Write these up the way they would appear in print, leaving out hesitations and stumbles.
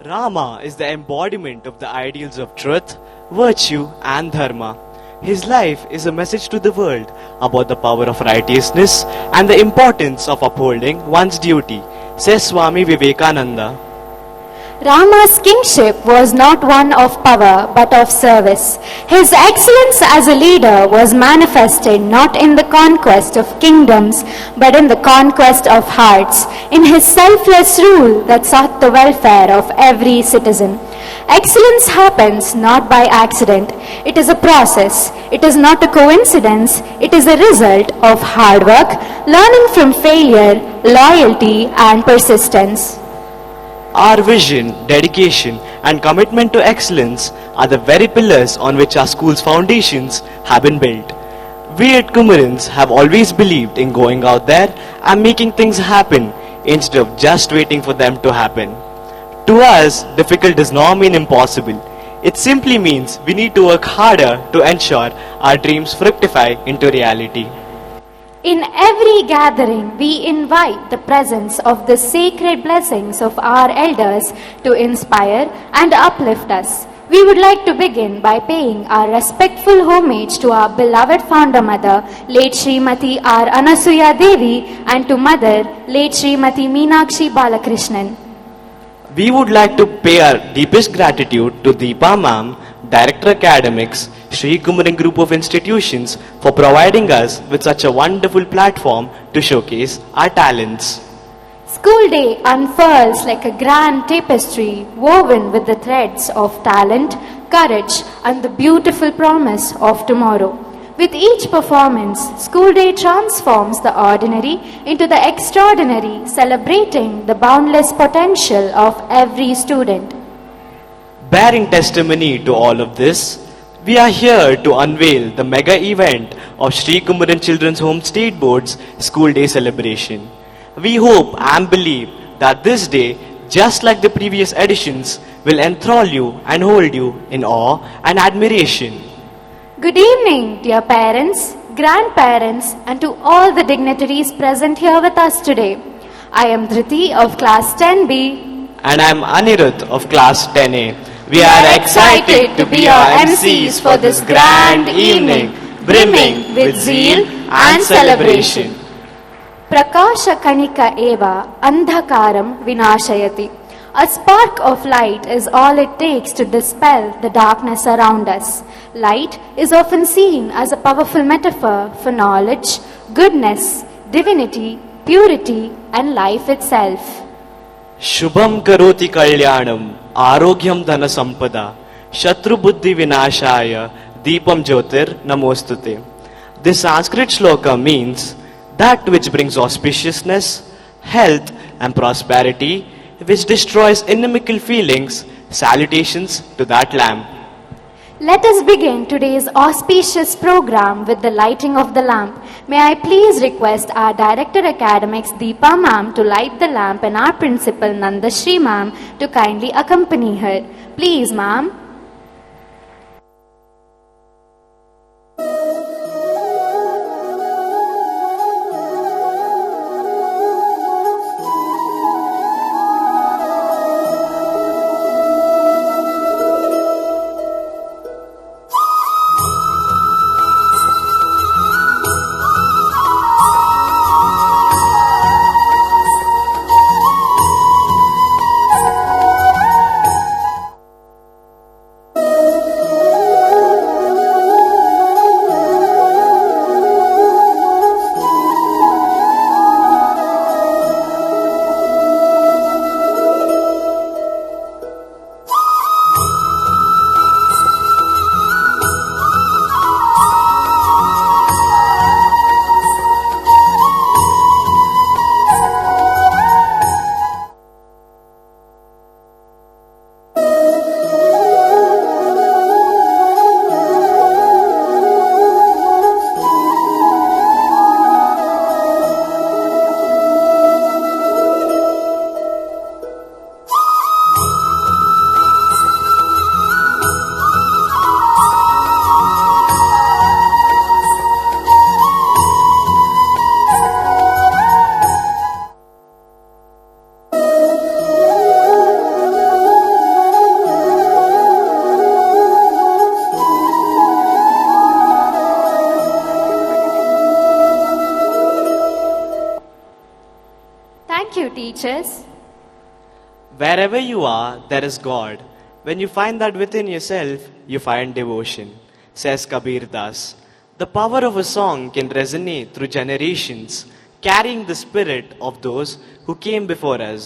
Rama is the embodiment of the ideals of truth, virtue, and dharma. His life is a message to the world about the power of righteousness and the importance of upholding one's duty, says Swami Vivekananda. Rama's kingship was not one of power but of service. His excellence as a leader was manifested not in the conquest of kingdoms but in the conquest of hearts, in his selfless rule that sought the welfare of every citizen. Excellence happens not by accident. It is a process. It is not a coincidence. It is a result of hard work, learning from failure, loyalty, and persistence. Our vision, dedication, and commitment to excellence are the very pillars on which our school's foundations have been built. We at Kumarans have always believed in going out there and making things happen instead of just waiting for them to happen. To us, difficult does not mean impossible. It simply means we need to work harder to ensure our dreams fructify into reality. In every gathering, we invite the presence of the sacred blessings of our elders to inspire and uplift us. We would like to begin by paying our respectful homage to our beloved founder mother, late Srimati R. Anasuya Devi, and to mother, late Srimati Meenakshi Balakrishnan. We would like to pay our deepest gratitude to Deepa Ma'am, Director Academics, Sri Kumaran Group of Institutions, for providing us with such a wonderful platform to showcase our talents. School day unfurls like a grand tapestry woven with the threads of talent, courage, and the beautiful promise of tomorrow. With each performance, school day transforms the ordinary into the extraordinary, celebrating the boundless potential of every student. Bearing testimony to all of this, we are here to unveil the mega event of Sri Kumaran Children's Home State Board's School Day celebration. We hope and believe that this day, just like the previous editions, will enthrall you and hold you in awe and admiration. Good evening, dear parents, grandparents, and to all the dignitaries present here with us today. I am Dhriti of class 10B. And I am Anirudh of class 10A. We are excited to be your MCs for this grand evening, brimming with zeal and celebration. Prakasha Kanika Eva Andhakaram Vinashayati. A spark of light is all it takes to dispel the darkness around us. Light is often seen as a powerful metaphor for knowledge, goodness, divinity, purity, and life itself. Shubham karoti kalyanam, arogyam dhana sampada, shatru buddhi vinashaya, deepam jyotir namostute. This Sanskrit shloka means that which brings auspiciousness, health, and prosperity, which destroys inimical feelings, salutations to that lamp. Let us begin today's auspicious program with the lighting of the lamp. May I please request our Director Academics Deepa Ma'am to light the lamp and our Principal Nandashri Ma'am to kindly accompany her. Please, Ma'am. teaches? Wherever you are, there is God. When you find that within yourself, you find devotion, says Kabir Das. The power of a song can resonate through generations, carrying the spirit of those who came before us.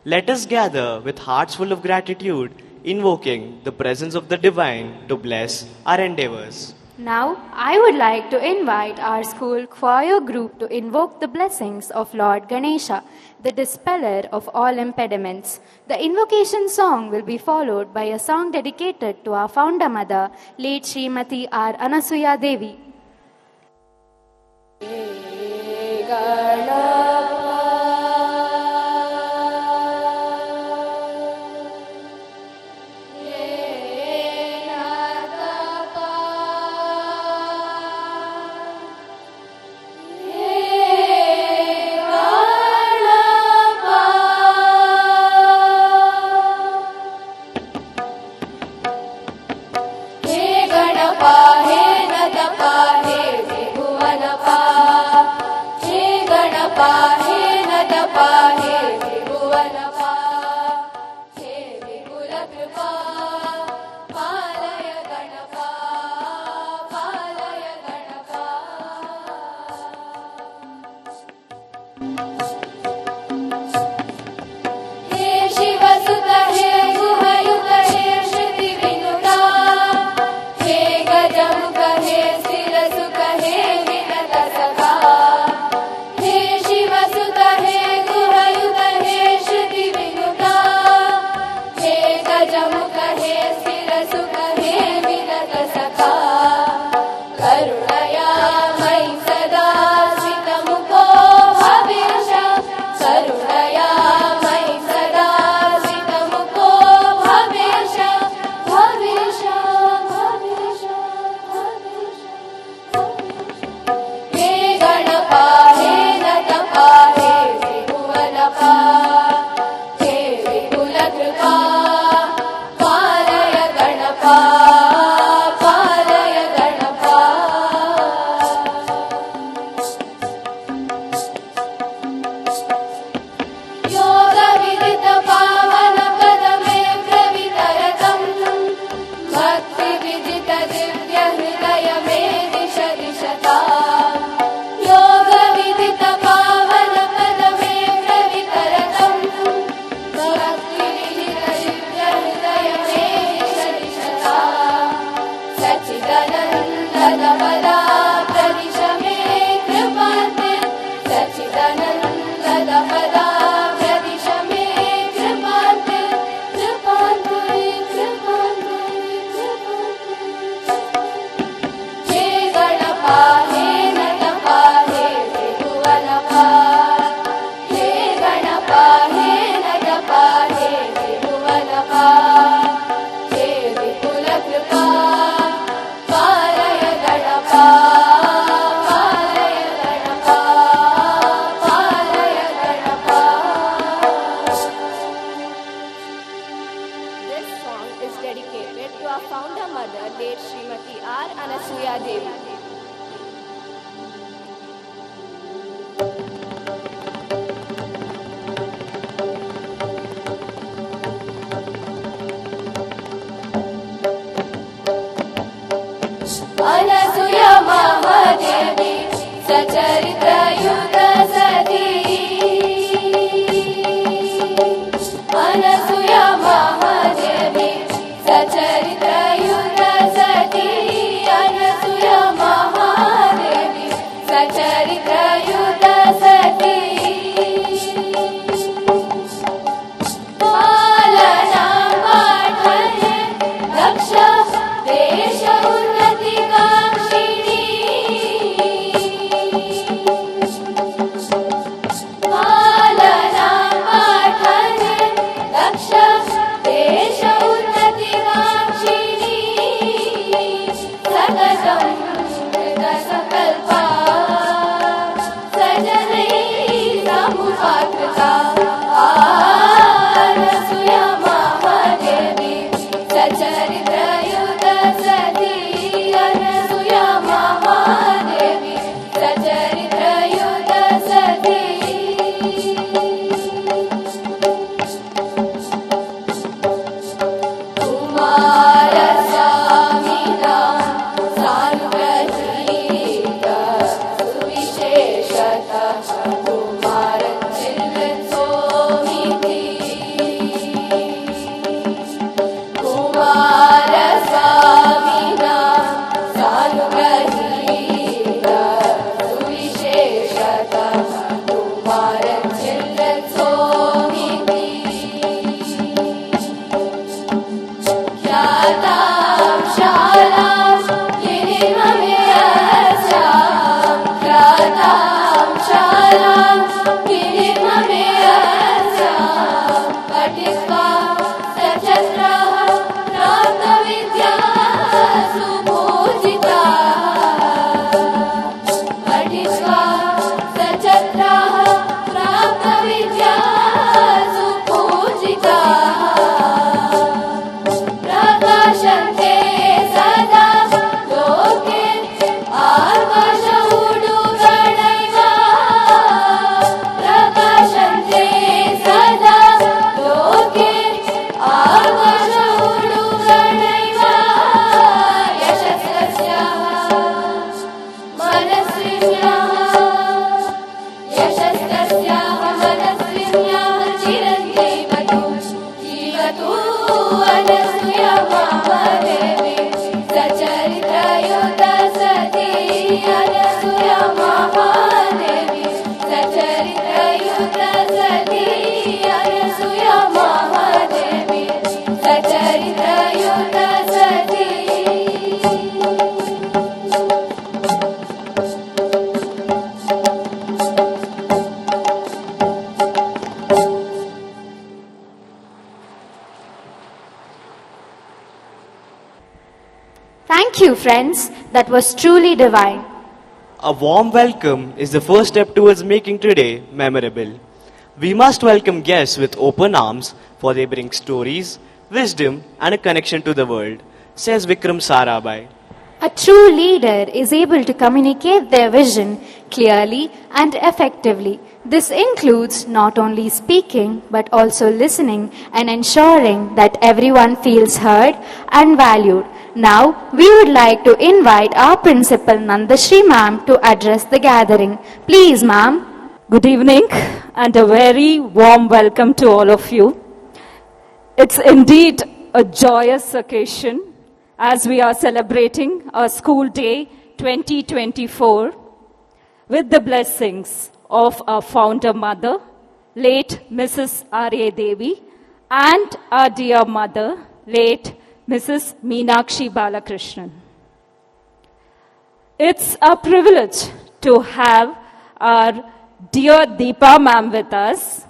Let us gather with hearts full of gratitude, invoking the presence of the divine to bless our endeavors. Now, I would like to invite our school choir group to invoke the blessings of Lord Ganesha, the dispeller of all impediments. The invocation song will be followed by a song dedicated to our founder mother, late Srimati R. Anasuya Devi. Anasuya Thank you, friends. That was truly divine. A warm welcome is the first step towards making today memorable. We must welcome guests with open arms, for they bring stories, wisdom, and a connection to the world, says Vikram Sarabhai. A true leader is able to communicate their vision clearly and effectively. This includes not only speaking but also listening and ensuring that everyone feels heard and valued. Now, we would like to invite our principal Nandashri ma'am to address the gathering. Please, ma'am. Good evening and a very warm welcome to all of you. It's indeed a joyous occasion as we are celebrating our school day 2024 with the blessings of our founder mother, late Mrs. R.A. Devi, and our dear mother, late Mrs. Meenakshi Balakrishnan. It's a privilege to have our dear Deepa ma'am with us.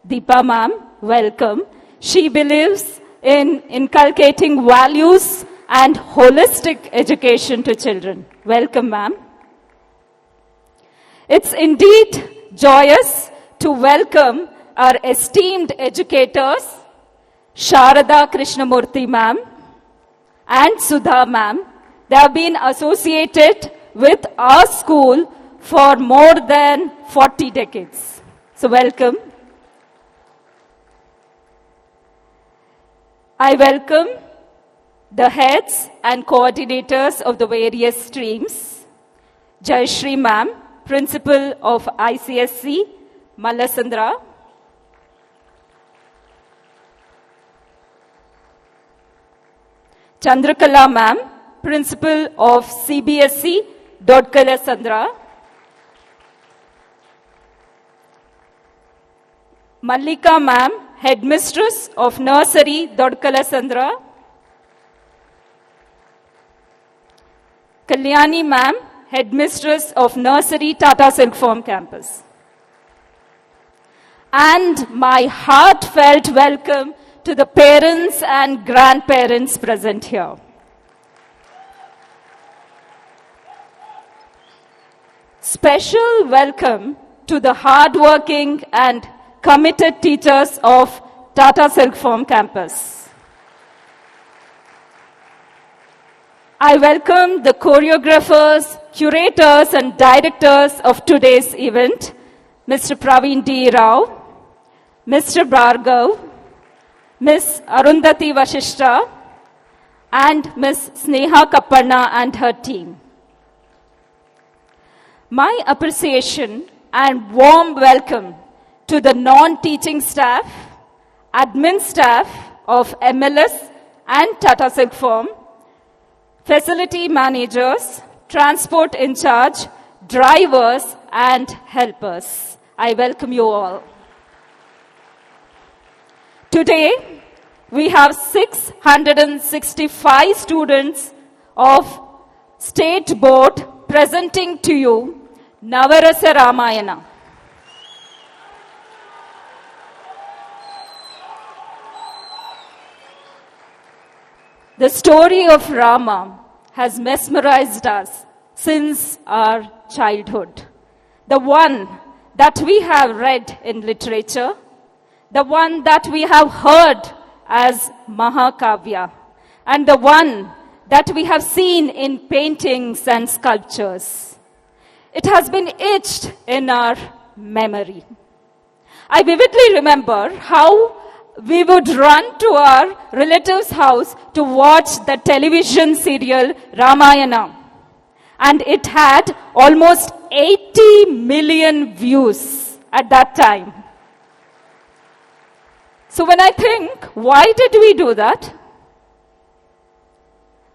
Deepa ma'am, welcome. She believes in inculcating values and holistic education to children. Welcome, ma'am. It's indeed joyous to welcome our esteemed educators, Sharada Krishnamurthy ma'am and Sudha ma'am. They have been associated with our school for more than 40 decades. So welcome. I welcome the heads and coordinators of the various streams. Jayashri ma'am, principal of ICSC, Mallasandra. Chandrakala ma'am, principal of CBSE, Dodkala Sandra. Mallika ma'am, headmistress of nursery, Dodkala Sandra. Kalyani ma'am, headmistress of nursery, Tata Silk Farm campus. And my heartfelt welcome to the parents and grandparents present here. Special welcome to the hardworking and committed teachers of Tata Silk Farm campus. I welcome the choreographers, curators and directors of today's event, Mr. Praveen D. Rao, Mr. Bhargav, Ms. Arundhati Vashishta, and Ms. Sneha Kappanna and her team. My appreciation and warm welcome to the non-teaching staff, admin staff of MLS and Tata Silk Farm, facility managers, transport in charge, drivers and helpers. I welcome you all. Today, we have 665 students of State Board presenting to you Navarasa Ramayana. The story of Rama has mesmerized us since our childhood. The one that we have read in literature, the one that we have heard as Mahakavya, and the one that we have seen in paintings and sculptures. It has been etched in our memory. I vividly remember how we would run to our relative's house to watch the television serial Ramayana. And it had almost 80 million views at that time. So when I think, why did we do that?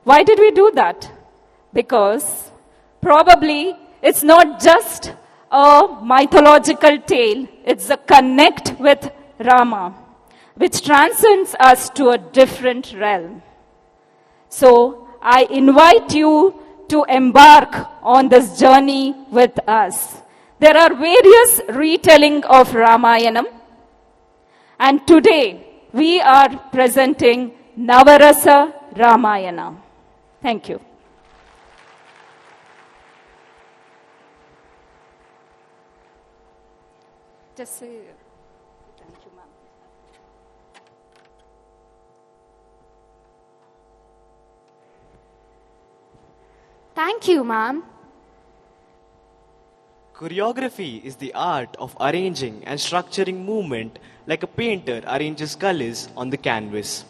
Why did we do that? Because probably it's not just a mythological tale, it's a connect with Rama, which transcends us to a different realm. So I invite you to embark on this journey with us. There are various retelling of Ramayanam, and today we are presenting Navarasa Ramayana. Thank you. Just say thank you, ma'am. Thank you, ma'am. Choreography is the art of arranging and structuring movement like a painter arranges colors on the canvas.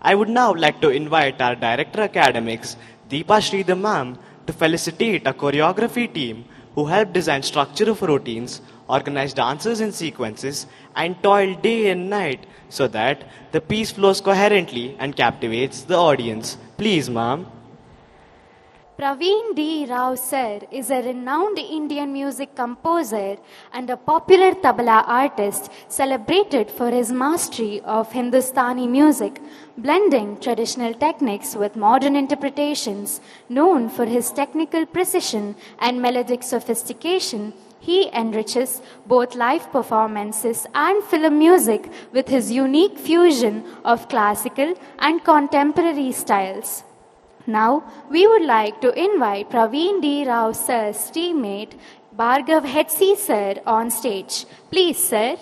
I would now like to invite our Director Academics, Deepa Sridhar ma'am, to felicitate a choreography team who helped design structure of routines, organize dances in sequences, and toil day and night so that the piece flows coherently and captivates the audience. Please, ma'am. Praveen D. Rao sir is a renowned Indian music composer and a popular tabla artist celebrated for his mastery of Hindustani music, blending traditional techniques with modern interpretations. Known for his technical precision and melodic sophistication, he enriches both live performances and film music with his unique fusion of classical and contemporary styles. Now, we would like to invite Praveen D. Rao sir's teammate Bhargav Hetsi sir on stage. Please, sir.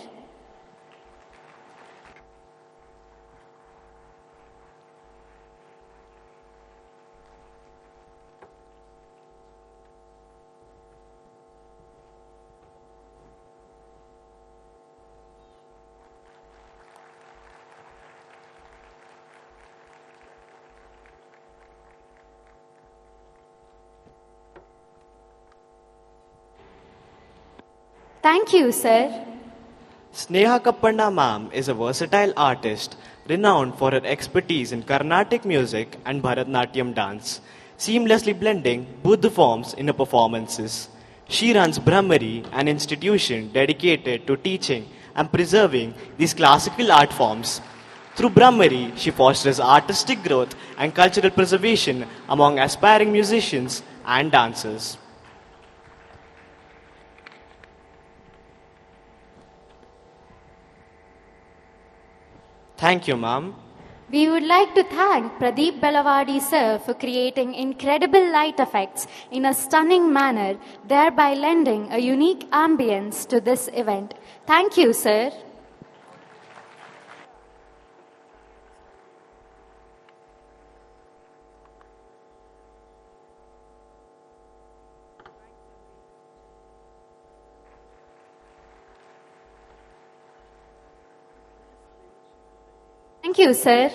Thank you, sir. Sneha Kappanna ma'am is a versatile artist renowned for her expertise in Carnatic music and Bharatnatyam dance, seamlessly blending both the forms in her performances. She runs Brahmari, an institution dedicated to teaching and preserving these classical art forms. Through Brahmari, she fosters artistic growth and cultural preservation among aspiring musicians and dancers. Thank you, ma'am. We would like to thank Pradeep Belavadi sir for creating incredible light effects in a stunning manner, thereby lending a unique ambience to this event. Thank you, sir. Thank you, sir.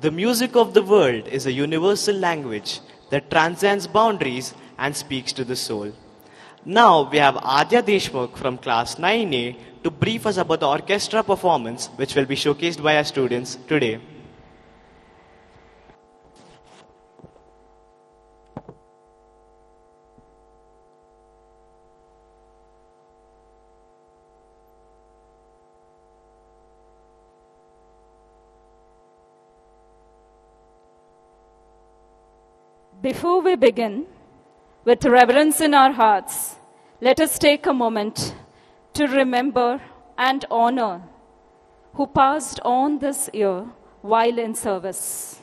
The music of the world is a universal language that transcends boundaries and speaks to the soul. Now we have Adya Deshmukh from class 9A to brief us about the orchestra performance which will be showcased by our students today. Before we begin, with reverence in our hearts, let us take a moment to remember and honor who passed on this year while in service.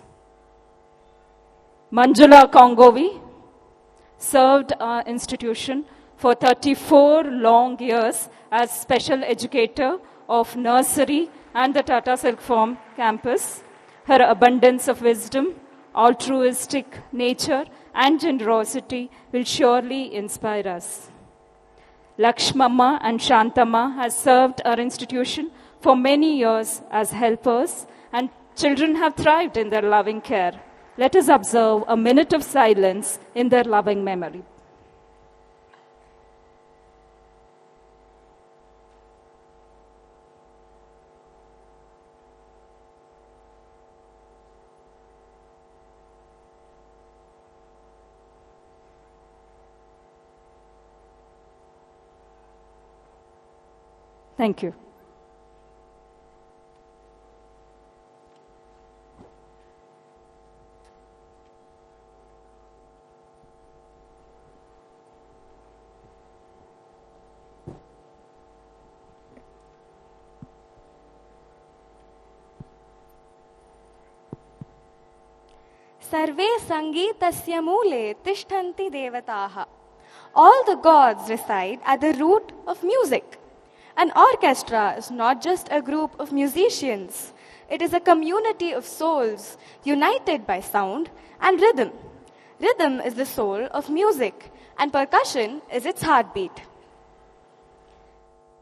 Manjula Kongovi served our institution for 34 long years as special educator of nursery and the Tata Silk Farm campus. Her abundance of wisdom, altruistic nature, and generosity will surely inspire us. Lakshmamma and Shantamma has served our institution for many years as helpers, and children have thrived in their loving care. Let us observe a minute of silence in their loving memory. Thank you. Sarve Sangeetasya Mule Tishtanti Devataha. All the gods reside at the root of music. An orchestra is not just a group of musicians. It is a community of souls united by sound and rhythm. Rhythm is the soul of music, and percussion is its heartbeat.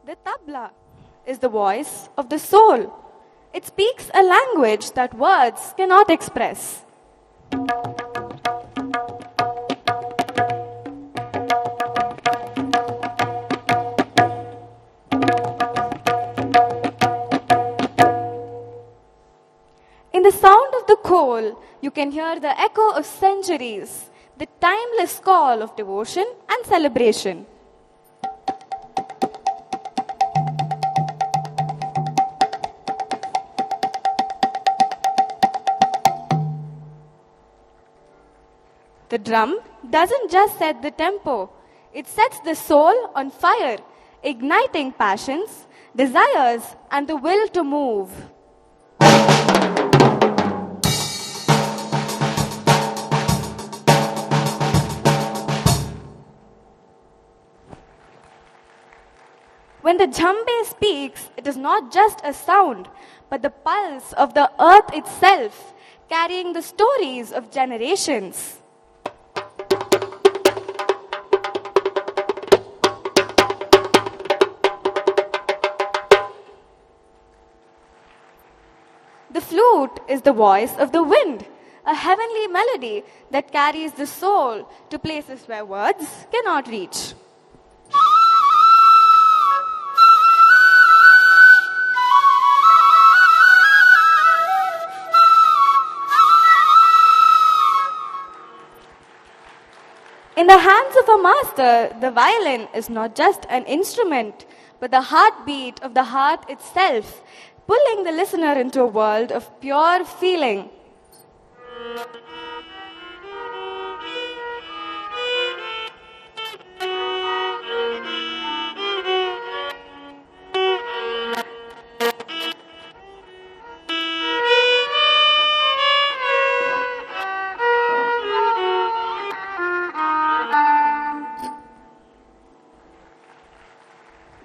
The tabla is the voice of the soul. It speaks a language that words cannot express. In the sound of the khol, you can hear the echo of centuries, the timeless call of devotion and celebration. The drum doesn't just set the tempo, it sets the soul on fire, igniting passions, desires, and the will to move. When the djembe speaks, it is not just a sound, but the pulse of the earth itself, carrying the stories of generations. The flute is the voice of the wind, a heavenly melody that carries the soul to places where words cannot reach. In the hands of a master, the violin is not just an instrument, but the heartbeat of the heart itself, pulling the listener into a world of pure feeling.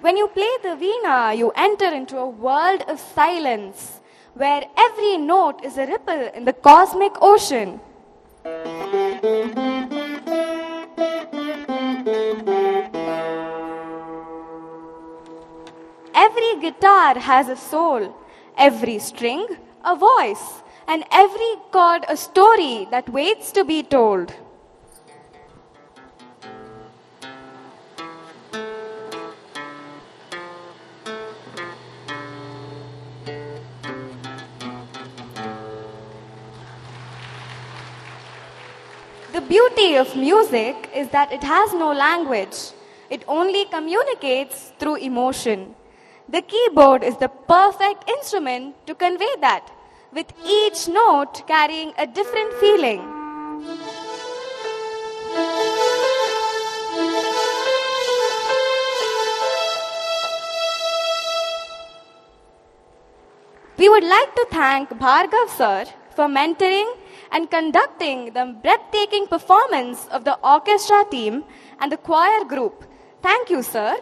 When you play the veena, you enter into a world of silence, where every note is a ripple in the cosmic ocean. Every guitar has a soul, every string a voice, and every chord a story that waits to be told. The beauty of music is that it has no language. It only communicates through emotion. The keyboard is the perfect instrument to convey that, with each note carrying a different feeling. We would like to thank Bhargav sir for mentoring and conducting the breathtaking performance of the orchestra team and the choir group. Thank you, sir.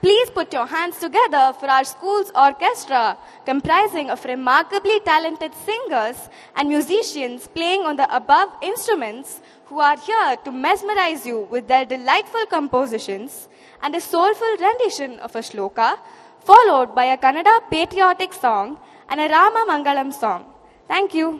Please put your hands together for our school's orchestra, comprising of remarkably talented singers and musicians playing on the above instruments, who are here to mesmerize you with their delightful compositions and a soulful rendition of a shloka, followed by a Kannada patriotic song and a Rama Mangalam song. Thank you.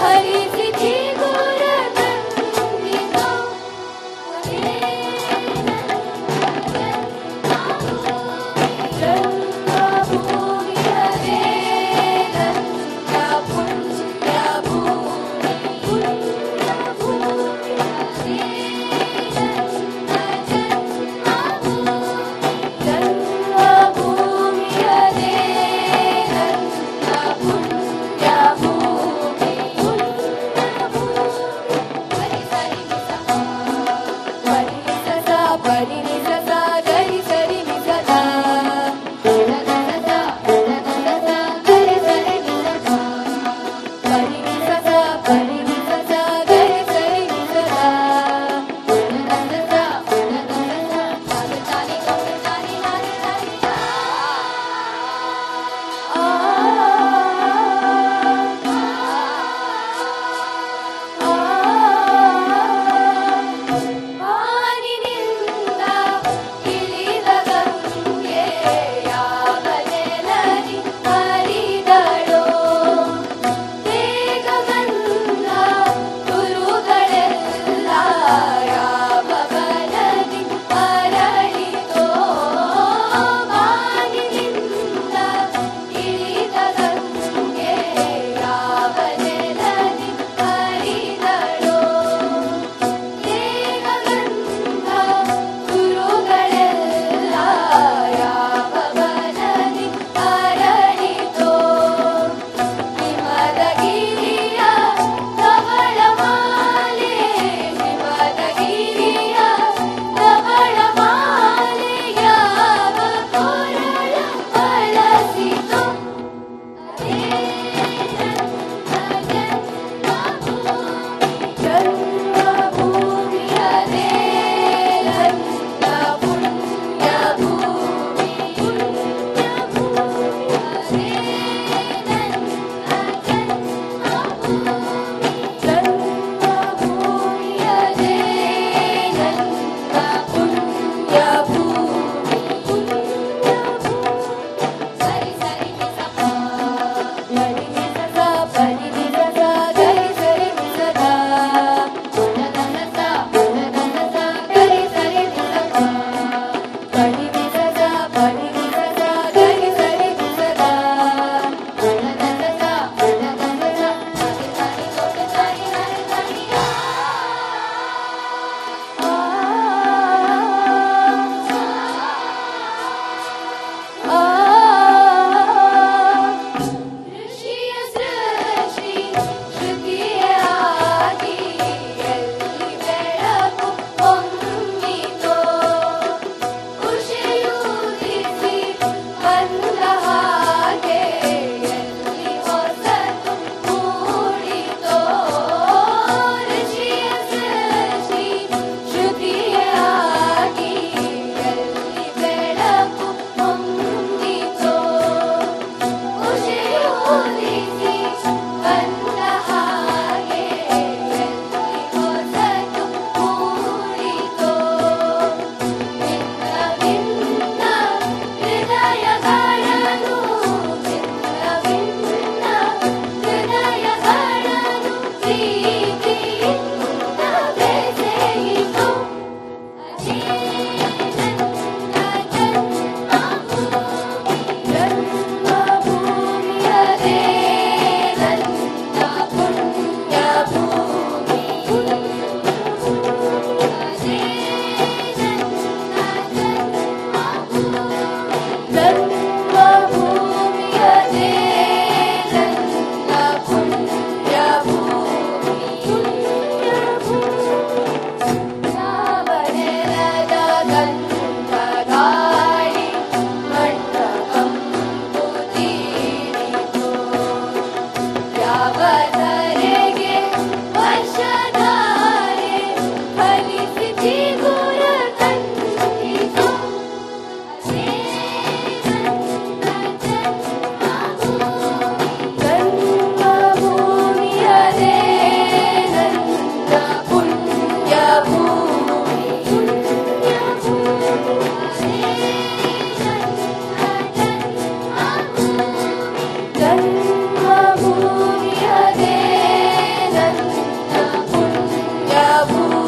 Hari सिद्धि ಯಾವದರೆಗೆ ವರ್ಷಧಾರೆ ಫಲಿಸಿತಿ ಗುರ ತಂದಿತು ಅದೇ ಜನ್ಮಭೂಮಿ ಅದೇ ನನ್ನ ಪುಣ್ಯಭೂಮಿ ಜನ್ಮಭೂಮಿ ಅದೇ ನನ್ನ ಪುಣ್ಯಭೂಮಿ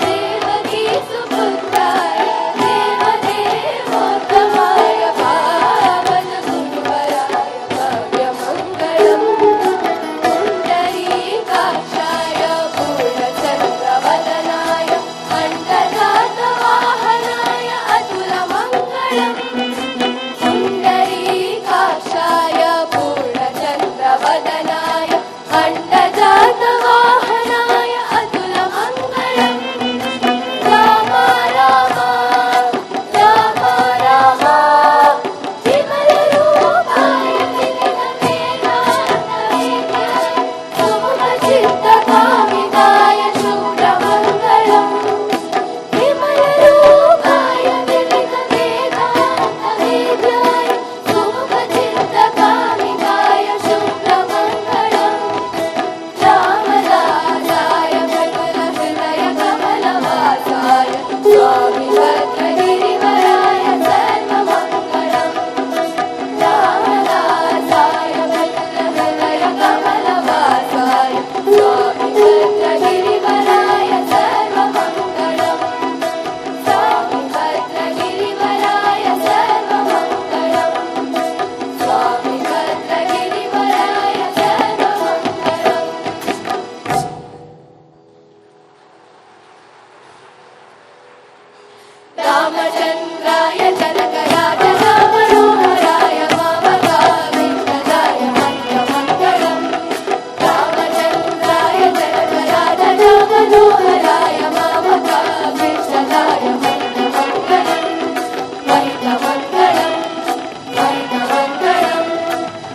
देवकी सुपुत्राय देवदेवोत्तमाय पावन गुरुवराय भव्यमङ्गलम् पुण्डरीकाक्षाय पूर्णचन्द्रवदनाय अण्डजातवाहनाय अतुलमङ्गलम् पुण्डरीकाक्षाय पूर्णचन्द्रवदनाय अण्डजातवाहनाय अतुलमङ्गलम् राम राम राम राम विमलरूपाय विनितवेदान्तवेद्याय सुमुखचित्तकामिताय शुभ्रमङ्गलम् विमलरूपाय विनितवेदान्तवेद्याय सुमुखचित्तकामिताय शुभ्रमङ्गलम् रामदासाय भकुलहृदयकमलवासाय स्वामी भद्रगिरिवराय सर्वमङ्गलम् रामदासाय भकुलहृदयकमलवासाय स्वामी भद्रगिरिवराय सर्वमङ्गलम् स्वामी भद्रगिरिवराय सर्वमङ्गलम् स्वामी भद्रगिरिवराय सर्वमङ्गलम् रामचन्द्राय जनकराजनामनोहराय मामकाविष्टदाय मङ्गलम् रामचन्द्राय जनकराजनामनोहराय मामकाविष्टदाय मङ्गलम् महितमङ्गलम् महितमङ्गलम्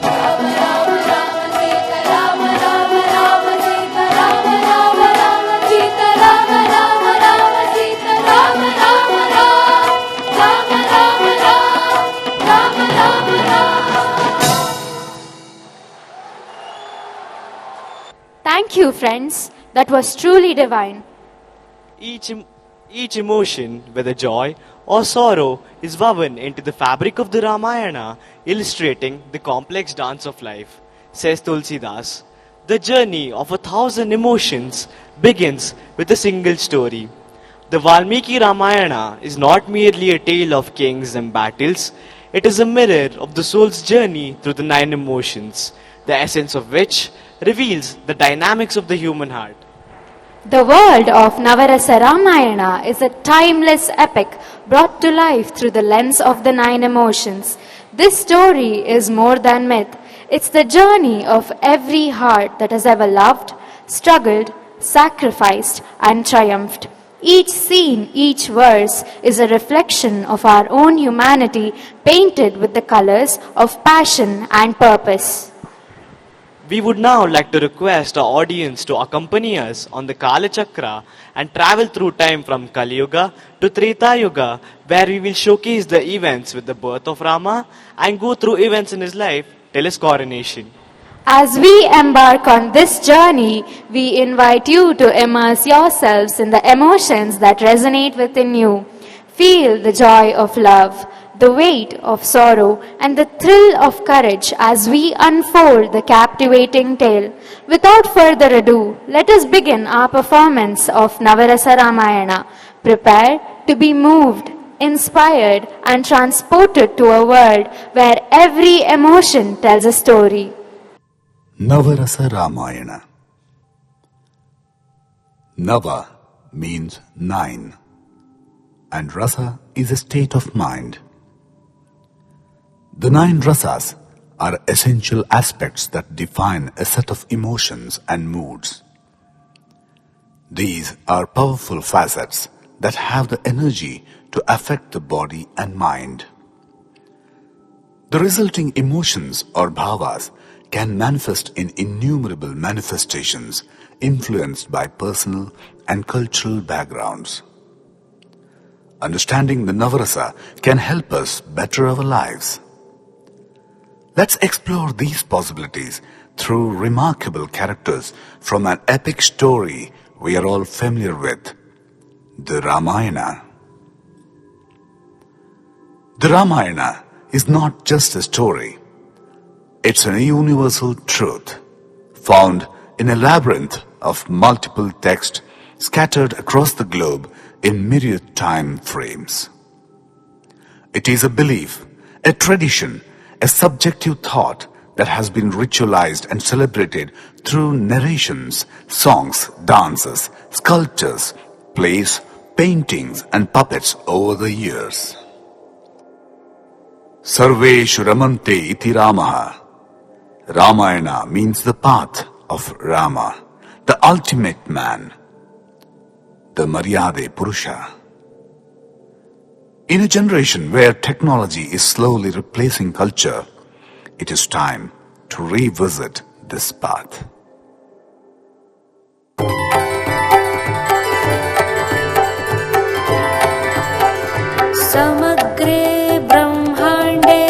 Ram Ram Ram Sita Ram Ram Ram Sita Ram Ram Ram Sita Ram Ram Ram Sita Ram Ram Ram Ram Ram Ram Ram Ram Thank you, friends. That was truly divine. Each emotion, whether joy or sorrow, is woven into the fabric of the Ramayana, illustrating the complex dance of life. Says Tulsidas, the journey of 1,000 emotions begins with a single story. The Valmiki Ramayana is not merely a tale of kings and battles, it is a mirror of the soul's journey through the 9 emotions, the essence of which reveals the dynamics of the human heart. The world of Navarasa Ramayana is a timeless epic brought to life through the lens of the 9 emotions. This story is more than myth. It's the journey of every heart that has ever loved, struggled, sacrificed, and triumphed. Each scene, each verse is a reflection of our own humanity painted with the colors of passion and purpose. We would now like to request our audience to accompany us on the Kala Chakra and travel through time from Kali Yuga to Treta Yuga, where we will showcase the events with the birth of Rama and go through events in his life till his coronation. As we embark on this journey, we invite you to immerse yourselves in the emotions that resonate within you. Feel the joy of love, the weight of sorrow, and the thrill of courage as we unfold the captivating tale. Without further ado, let us begin our performance of Navarasa Ramayana. Prepare to be moved, inspired, and transported to a world where every emotion tells a story. Navarasa Ramayana. Nava means 9, and rasa is a state of mind. The 9 rasas are essential aspects that define a set of emotions and moods. These are powerful facets that have the energy to affect the body and mind. The resulting emotions or bhavas can manifest in innumerable manifestations influenced by personal and cultural backgrounds. Understanding the Navarasa can help us better our lives. Let's explore these possibilities through remarkable characters from an epic story we are all familiar with, the Ramayana. The Ramayana is not just a story. It's a universal truth found in a labyrinth of multiple texts scattered across the globe in myriad time frames. It is a belief, a tradition, a subjective thought that has been ritualized and celebrated through narrations, songs, dances, sculptures, plays, paintings and puppets over the years. Sarveshu Ramante iti Ramaha. Ramayana means the path of Rama, the ultimate man, the Maryade Purusha. In a generation where technology is slowly replacing culture, it is time to revisit this path. समग्रे ब्रह्माण्डे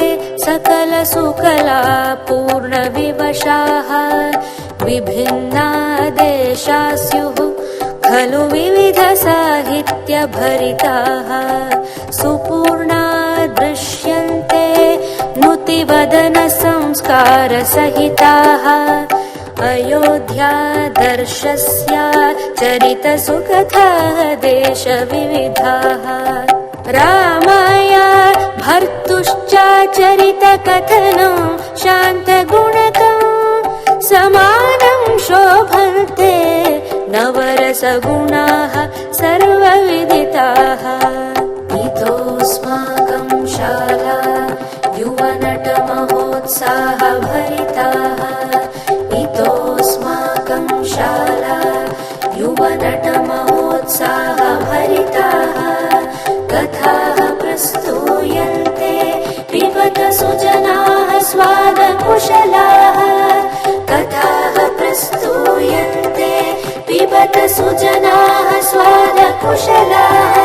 सकलसुकला पूर्णविवशाः विभिन्ना देशा स्युः खलु विविधसाहित्यभरिताः सुपूर्णा दृश्यन्ते नुतिवदनसंस्कारसहिताः अयोध्या दर्शस्य चरितसुकथाः देशविविधाः रामाय भर्तुश्चाचरितकथनं शान्तगुणकं समानं शोभन्ते नवरसगुणाः सर्वविदिताः इतोऽस्माकं शाला युवनटमहोत्साहभरिताः इतोऽस्माकं शाला युवनटमहोत्साहभरिताः कथाः प्रस्तूयन्ते पिबत सुजनाः स्वादकुशलाः कथाः प्रस्तूयन्ते पिबत सुजनाः स्वादकुशलाः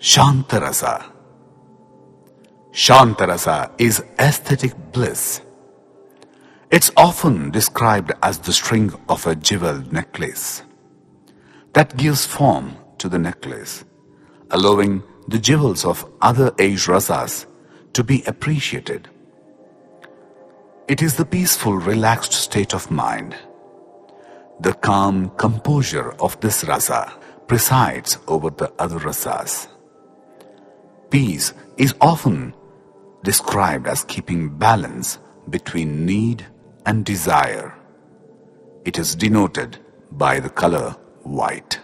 Shantarasa. Shantarasa is aesthetic bliss. It's often described as the string of a jeweled necklace that gives form to the necklace, allowing the jewels of other 8 rasas to be appreciated. It is the peaceful, relaxed state of mind. The calm composure of this rasa presides over the other rasas. Peace is often described as keeping balance between need and desire. It is denoted by the color white.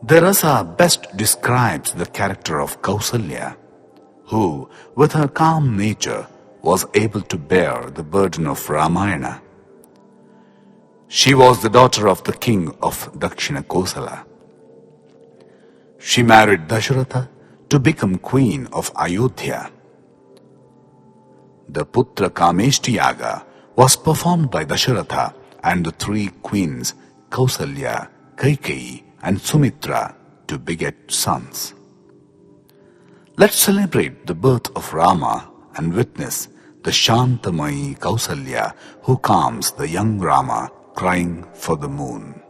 The rasa best describes the character of Kausalya, who, with her calm nature, was able to bear the burden of Ramayana. She was the daughter of the king of Dakshina Kosala. She married Dasharatha to become queen of Ayodhya. The Putra Kameshti Yaga was performed by Dasharatha and the 3 queens Kausalya, Kaikeyi and Sumitra to beget sons. Let's celebrate the birth of Rama and witness the Shantamayi Kausalya who calms the young Rama crying for the moon.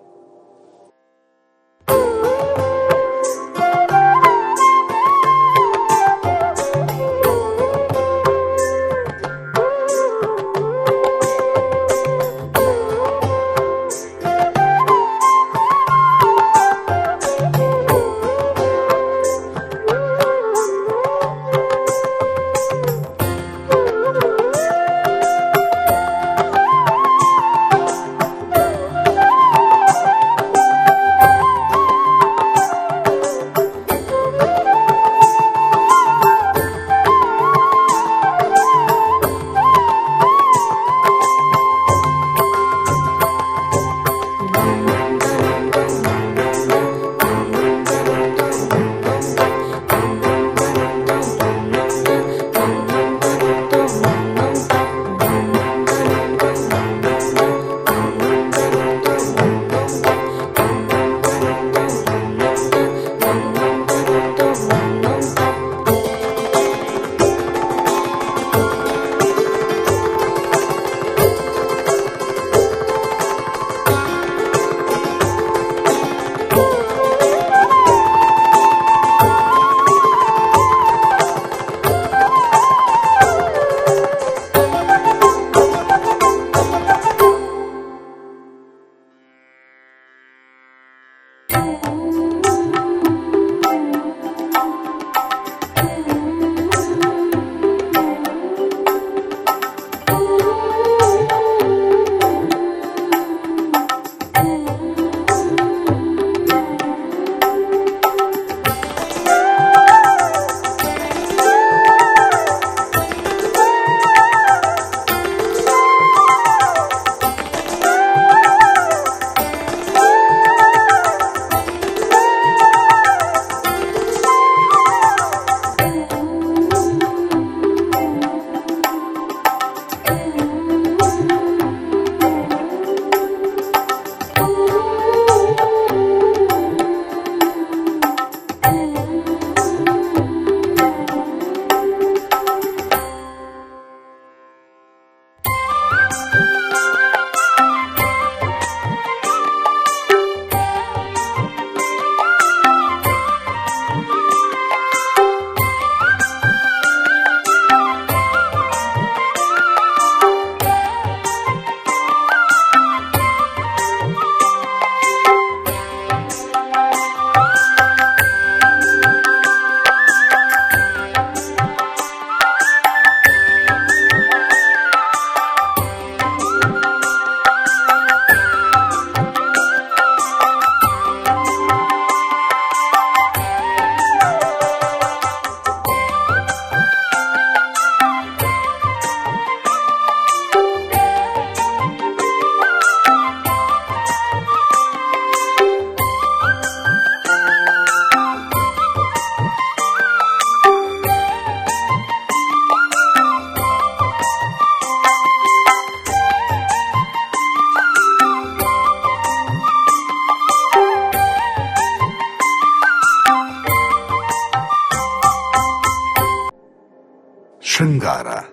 Shringara.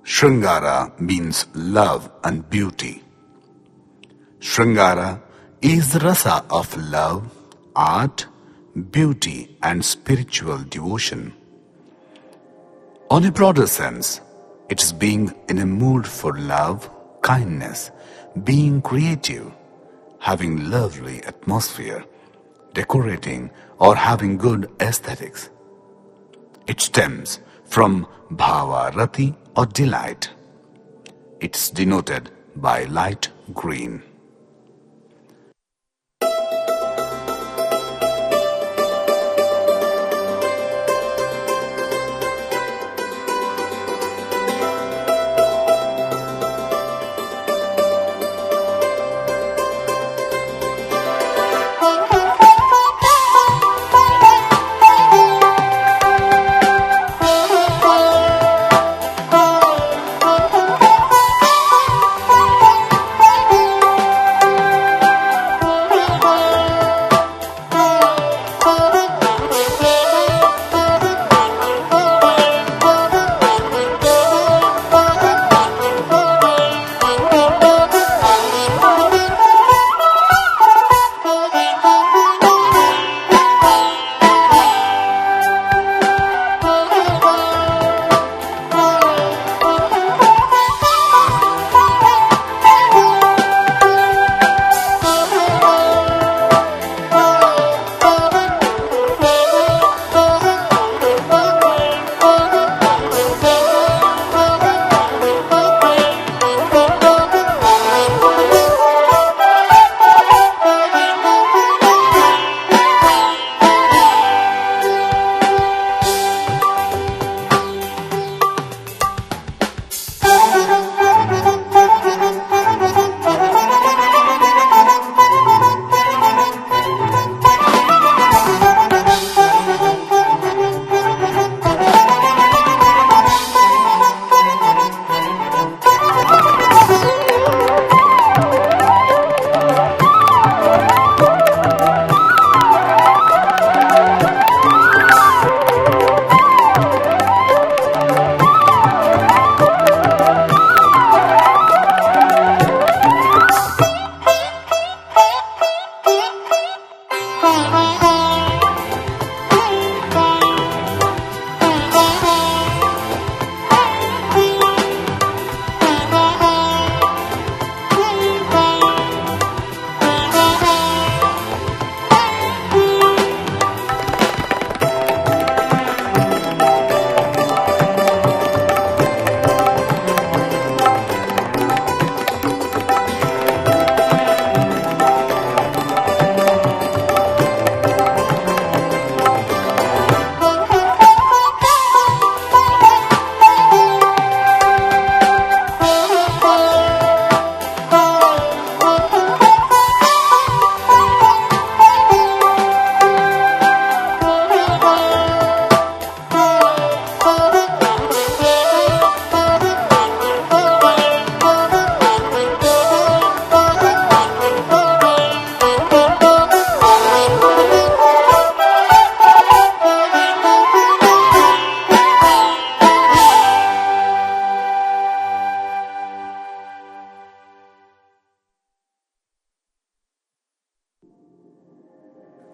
Shringara means love and beauty. Shringara is the rasa of love, art, beauty and spiritual devotion. On a broader sense, it is being in a mood for love, kindness, being creative, having lovely atmosphere, decorating or having good aesthetics. It stems from bhava rati or delight. It's denoted by light green.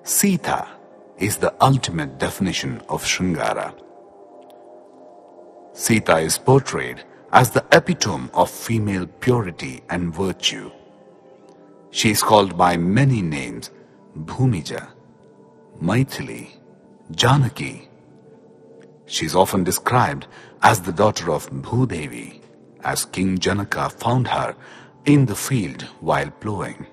Sita is the ultimate definition of Shringara. Sita is portrayed as the epitome of female purity and virtue. She is called by many names: Bhumija, Maithili, Janaki. She is often described as the daughter of Bhudevi, as King Janaka found her in the field while plowing.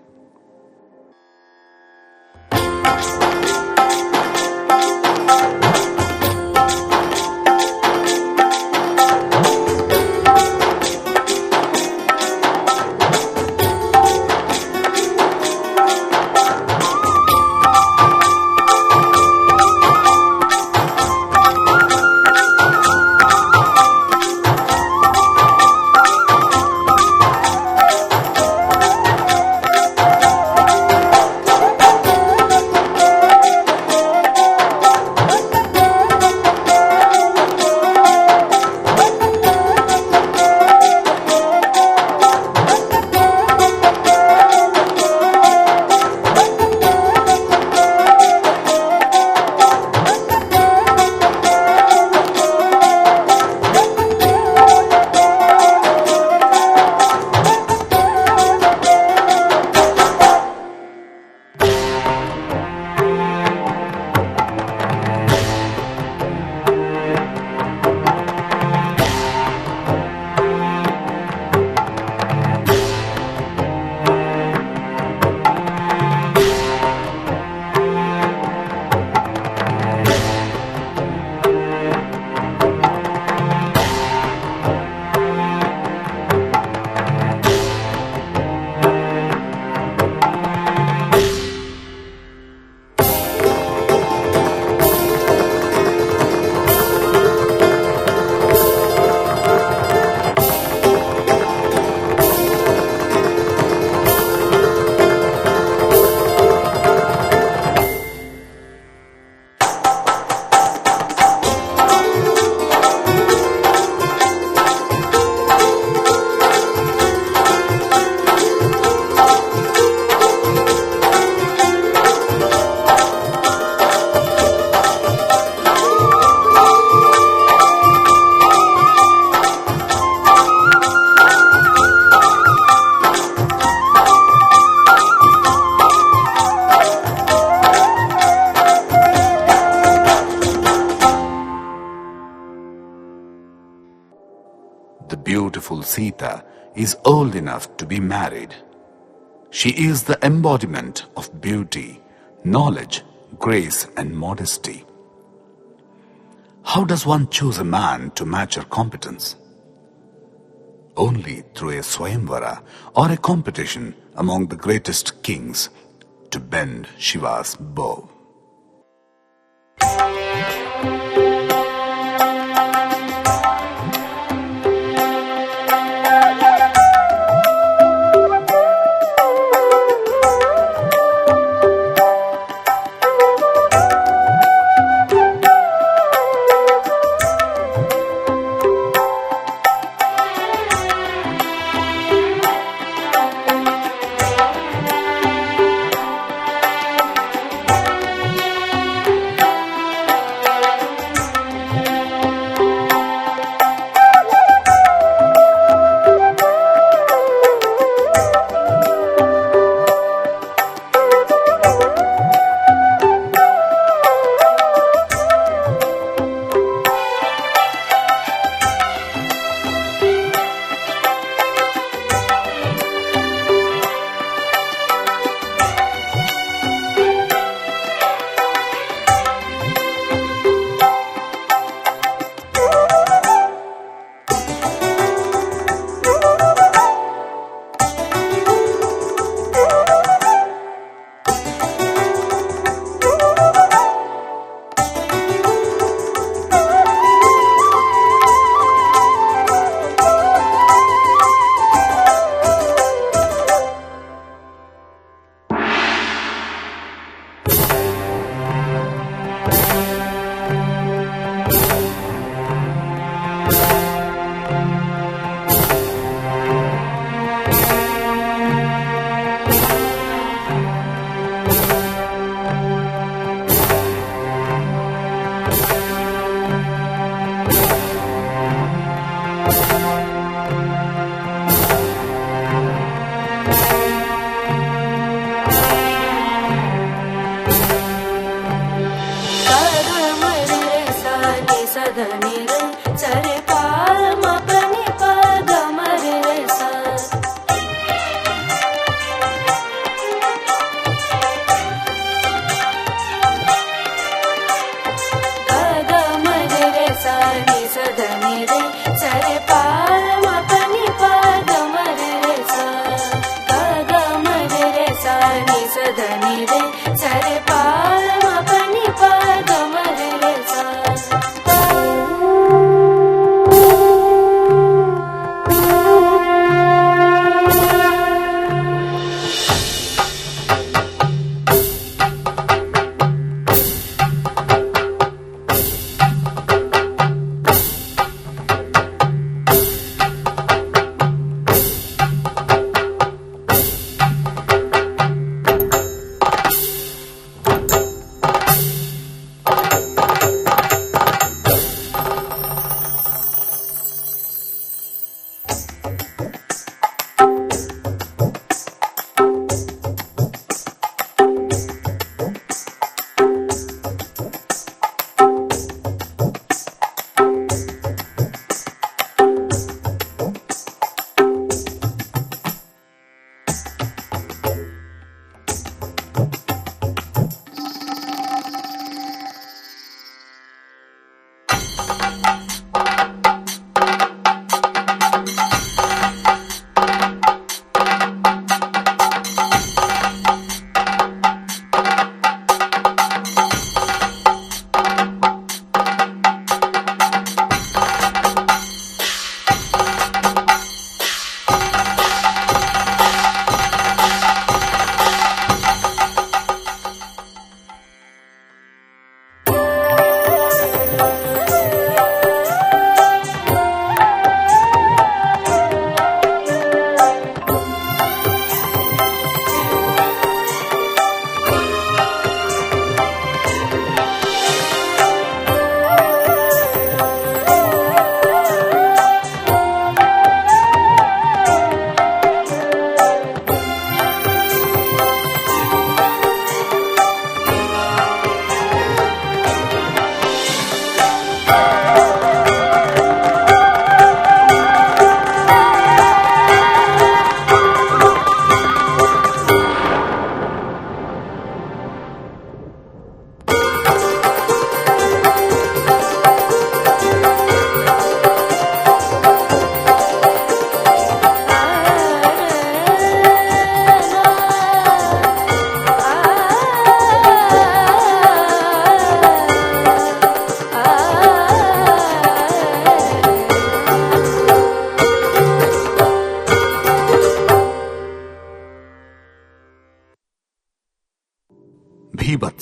beautiful Sita is old enough to be married. She is the embodiment of beauty, knowledge, grace and modesty. How does one choose a man to match her competence? Only through a Swayamvara or a competition among the greatest kings to bend Shiva's bow.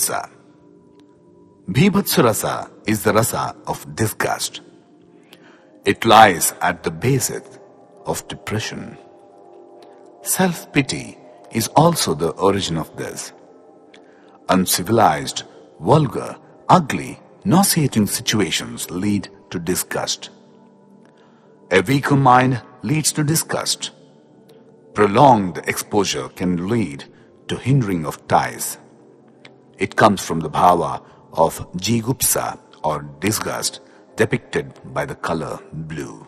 Jigupsa. Bhibhatsurasa is the rasa of disgust. It lies at the basis of depression. Self-pity is also the origin of this. Uncivilized, vulgar, ugly, nauseating situations lead to disgust. A weaker mind leads to disgust. Prolonged exposure can lead to hindering of ties. It comes from the bhava of jigupsa or disgust depicted by the color blue.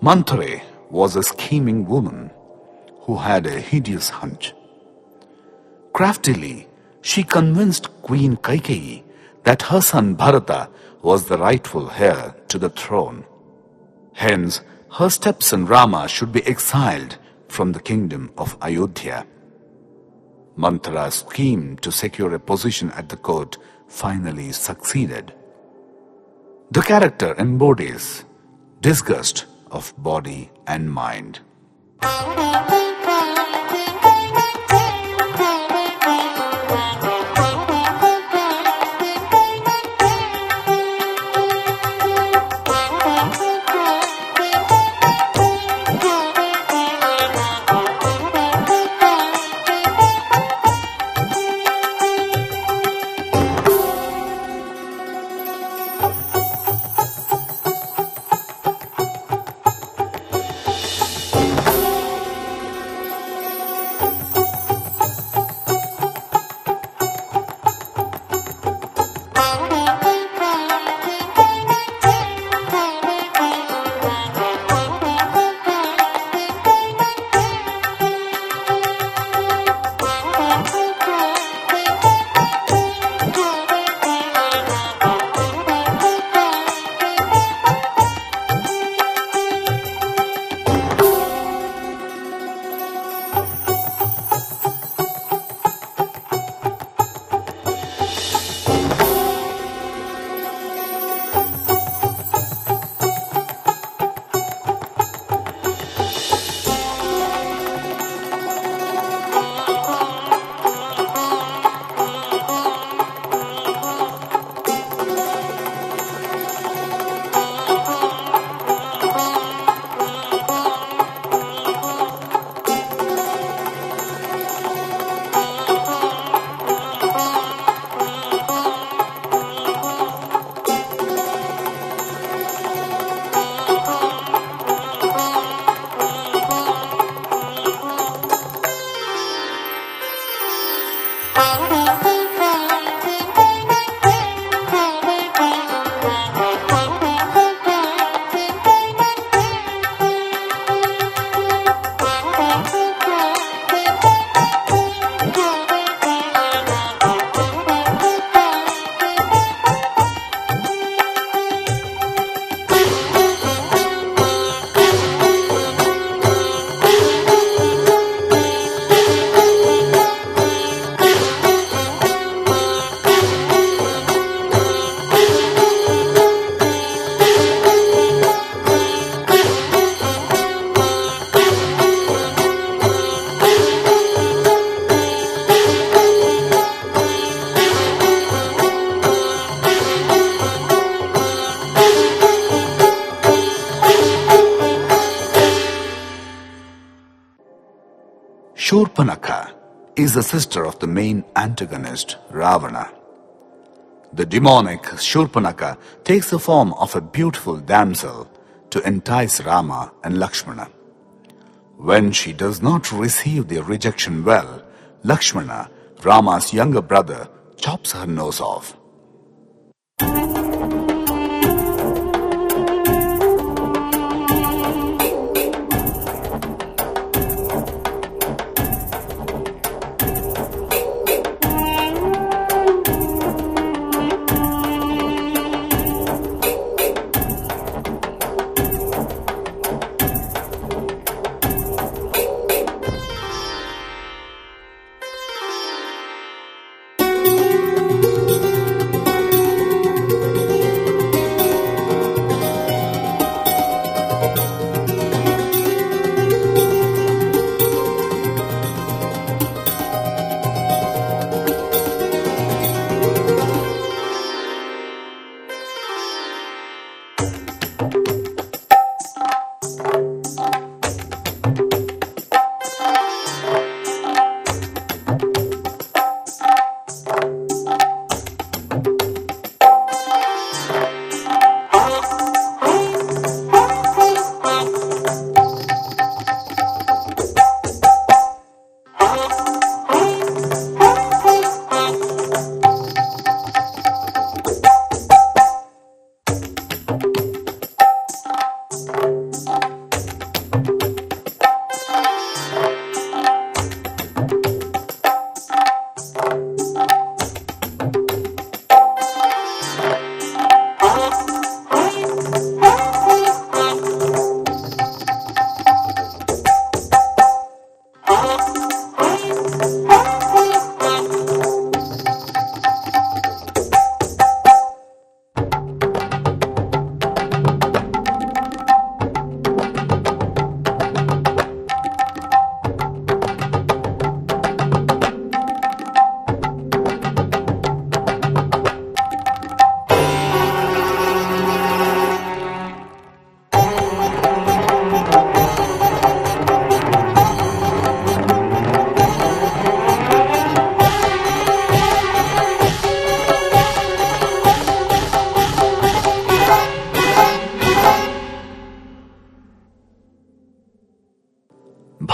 Manthare was a scheming woman who had a hideous hunch. Craftily, she convinced Queen Kaikeyi that her son Bharata was the rightful heir to the throne. Hence, her stepson Rama should be exiled from the kingdom of Ayodhya. Manthara's scheme to secure a position at the court finally succeeded. The character embodies disgust of body and mind. Shurpanakha is the sister of the main antagonist, Ravana. The demonic Shurpanakha takes the form of a beautiful damsel to entice Rama and Lakshmana. When she does not receive their rejection well, Lakshmana, Rama's younger brother, chops her nose off.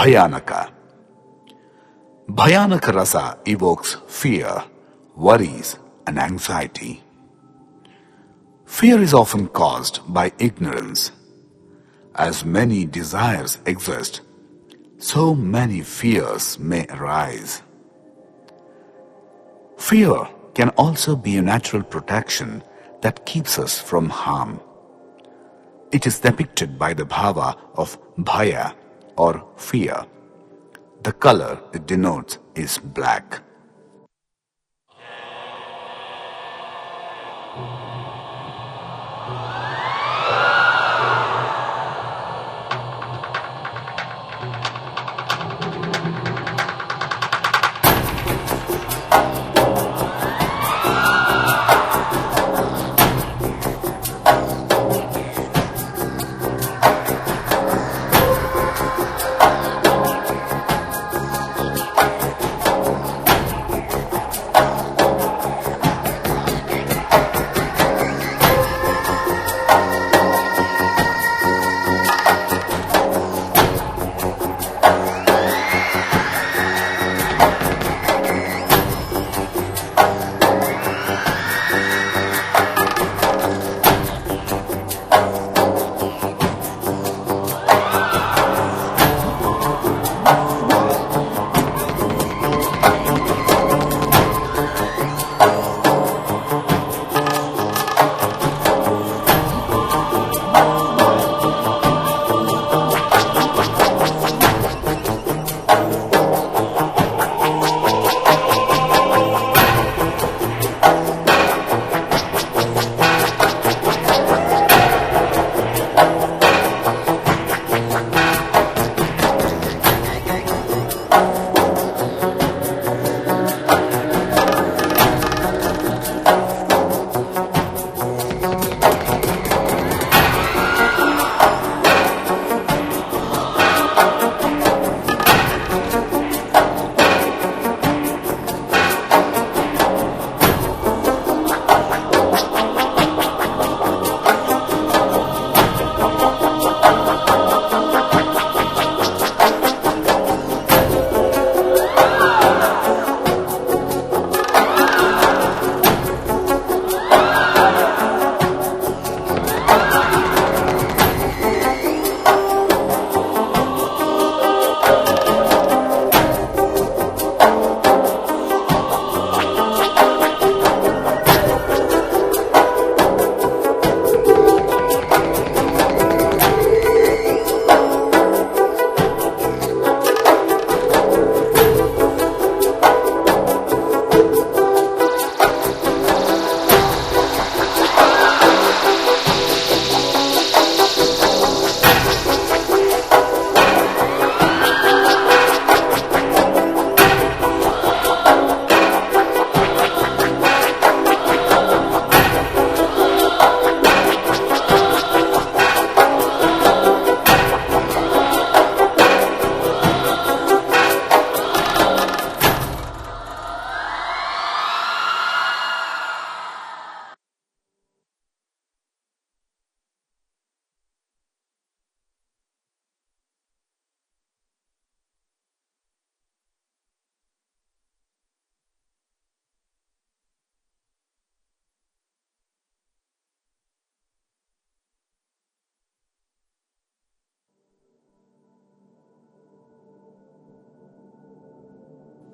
Bhayanaka. Bhayanaka rasa evokes fear, worries, and anxiety. Fear is often caused by ignorance. As many desires exist, so many fears may arise. Fear can also be a natural protection that keeps us from harm. It is depicted by the bhava of bhaya or fear. The color it denotes is black.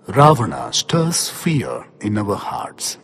Ravana stirs fear in our hearts.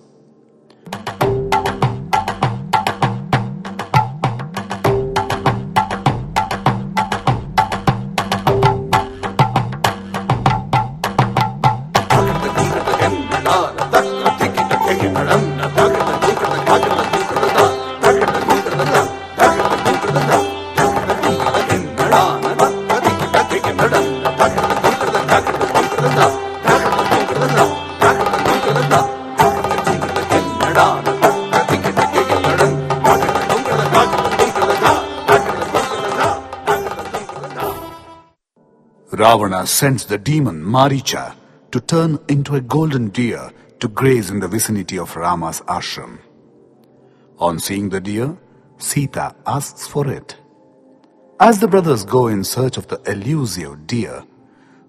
Ravana sends the demon Maricha to turn into a golden deer to graze in the vicinity of Rama's ashram. On seeing the deer, Sita asks for it. As the brothers go in search of the elusive deer,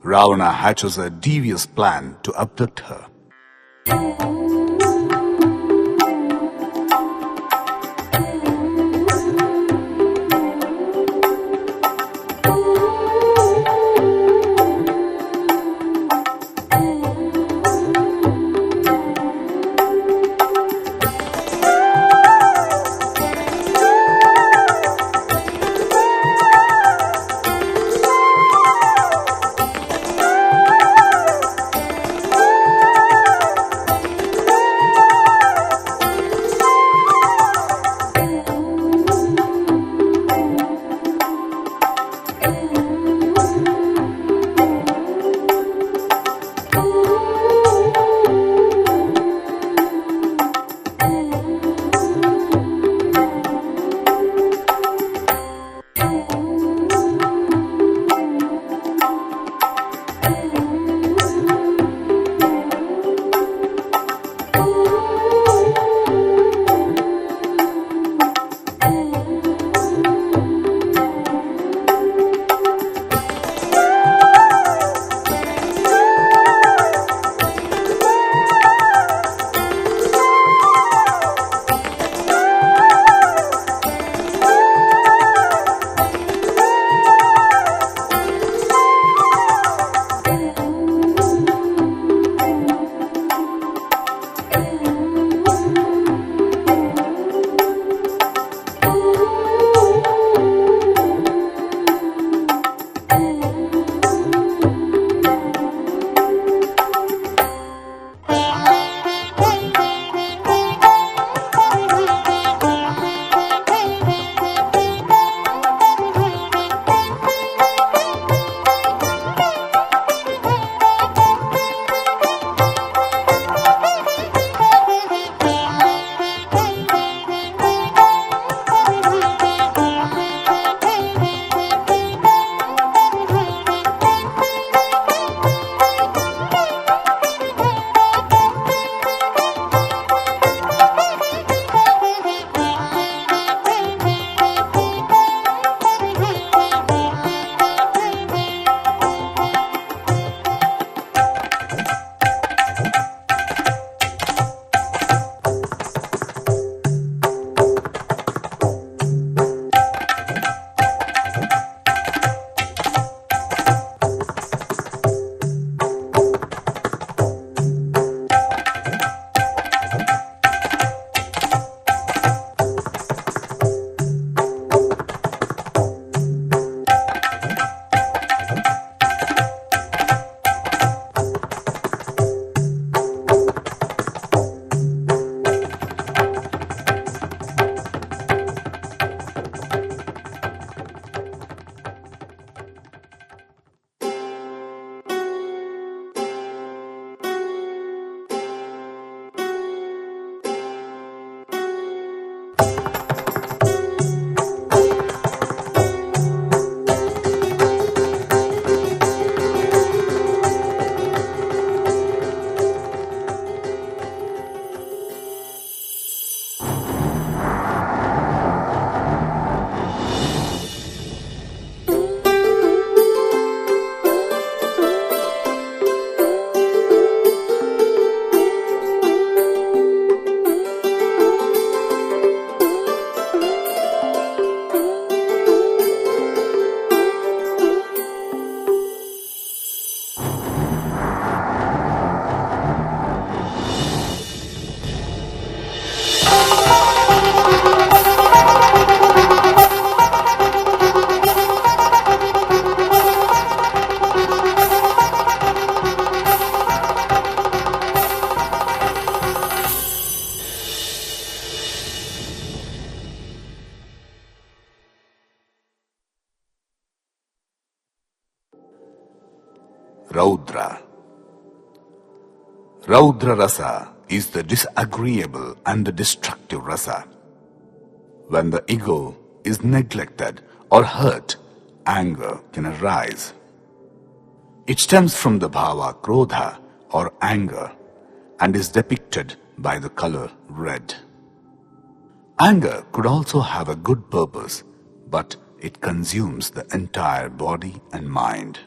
Ravana hatches a devious plan to abduct her. Raudra. Raudra rasa is the disagreeable and the destructive rasa. When the ego is neglected or hurt, anger can arise. It stems from the bhava krodha or anger and is depicted by the color red. Anger could also have a good purpose, but it consumes the entire body and mind.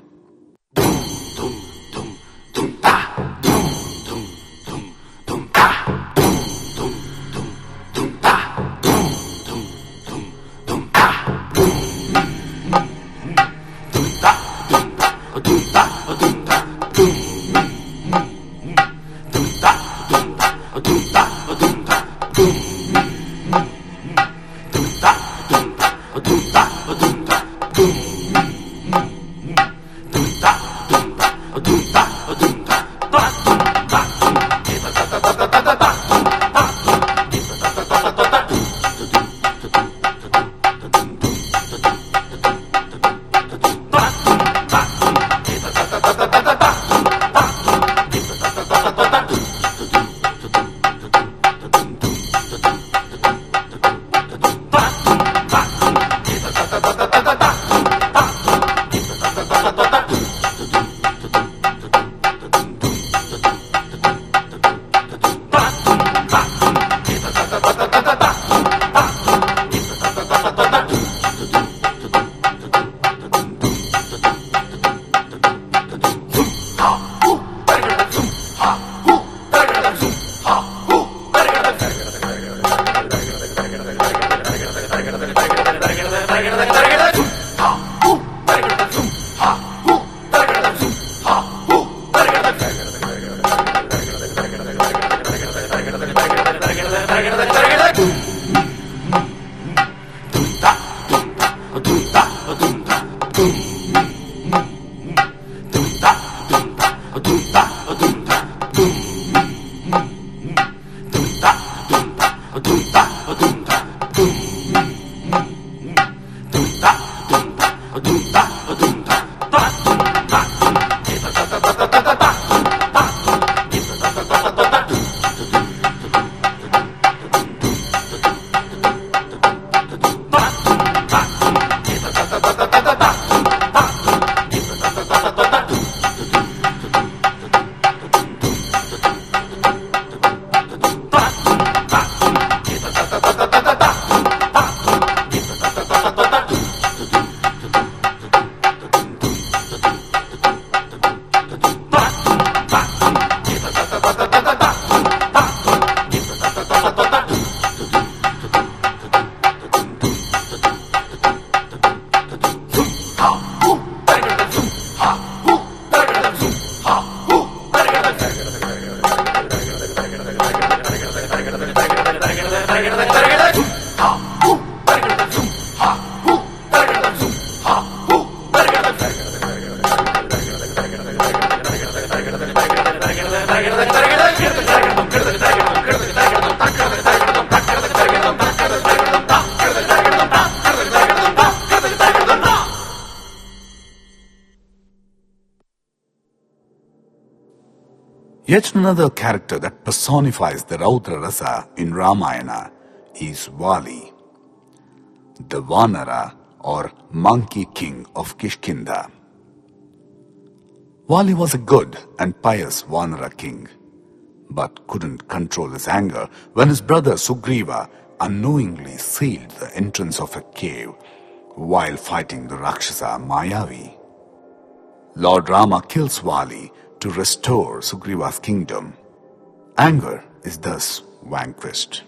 Yet another character that personifies the Raudra Rasa in Ramayana is Vali, the Vanara or monkey king of Kishkinda. Vali was a good and pious Vanara king, but couldn't control his anger when his brother Sugriva unknowingly sealed the entrance of a cave while fighting the Rakshasa Mayavi. Lord Rama kills Vali to restore Sugriva's kingdom. Anger is thus vanquished.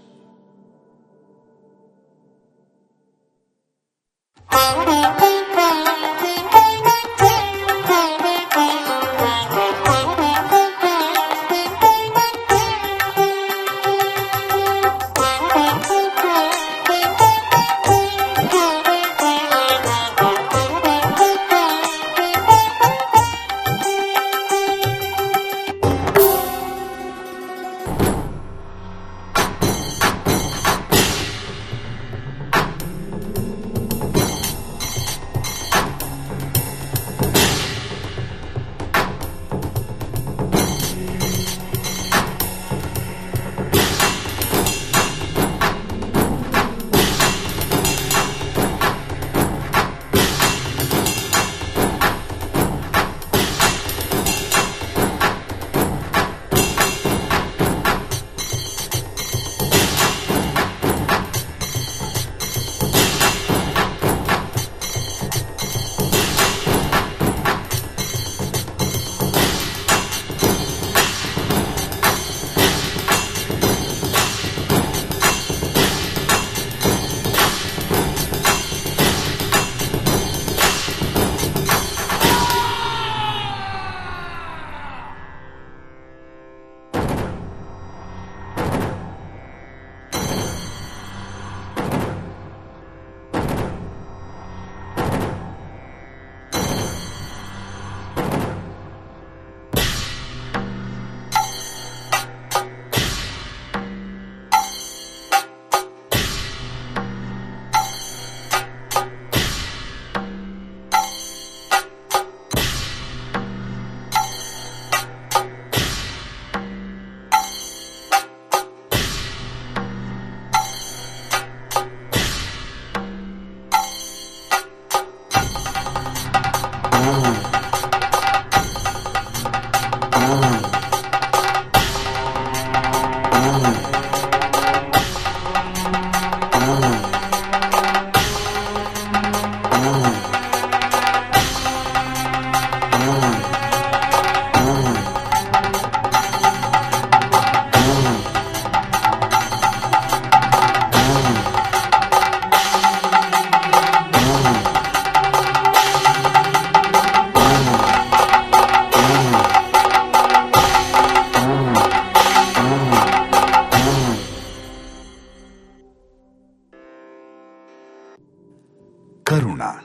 Karuna.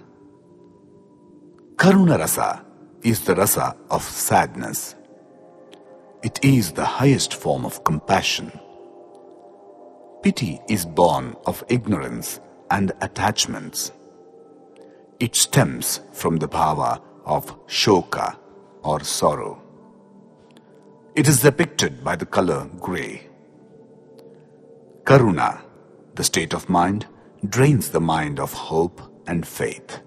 Karuna rasa is the rasa of sadness. It is the highest form of compassion. Pity is born of ignorance and attachments. It stems from the bhava of shoka or sorrow. It is depicted by the color grey. Karuna, the state of mind, drains the mind of hope and faith.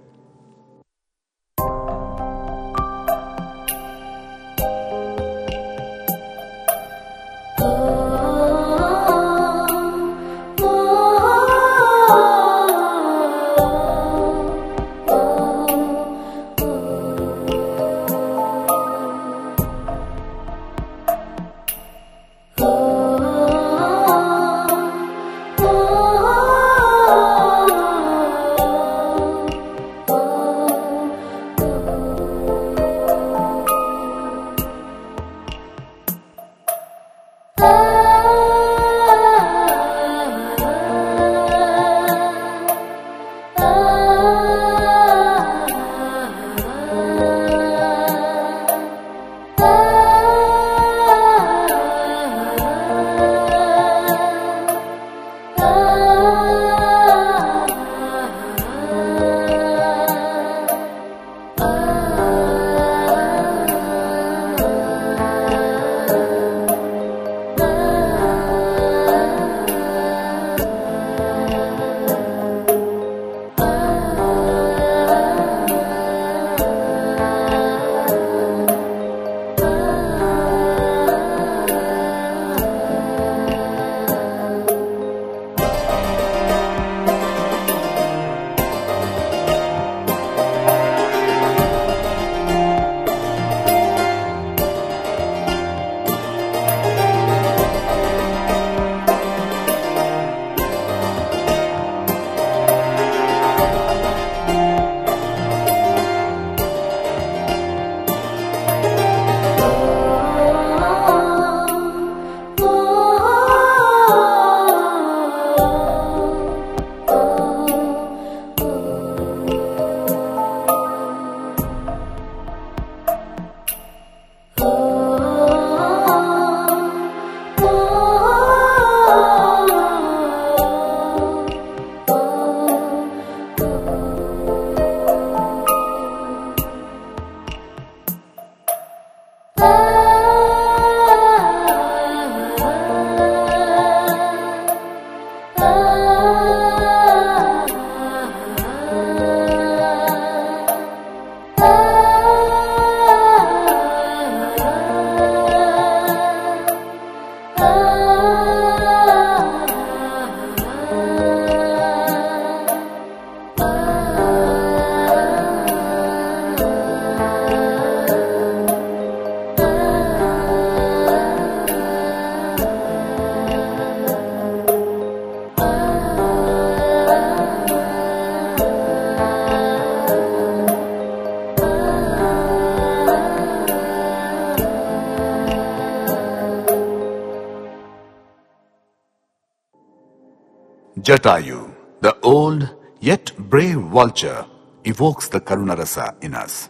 Jatayu, the old yet brave vulture, evokes the Karunarasa in us.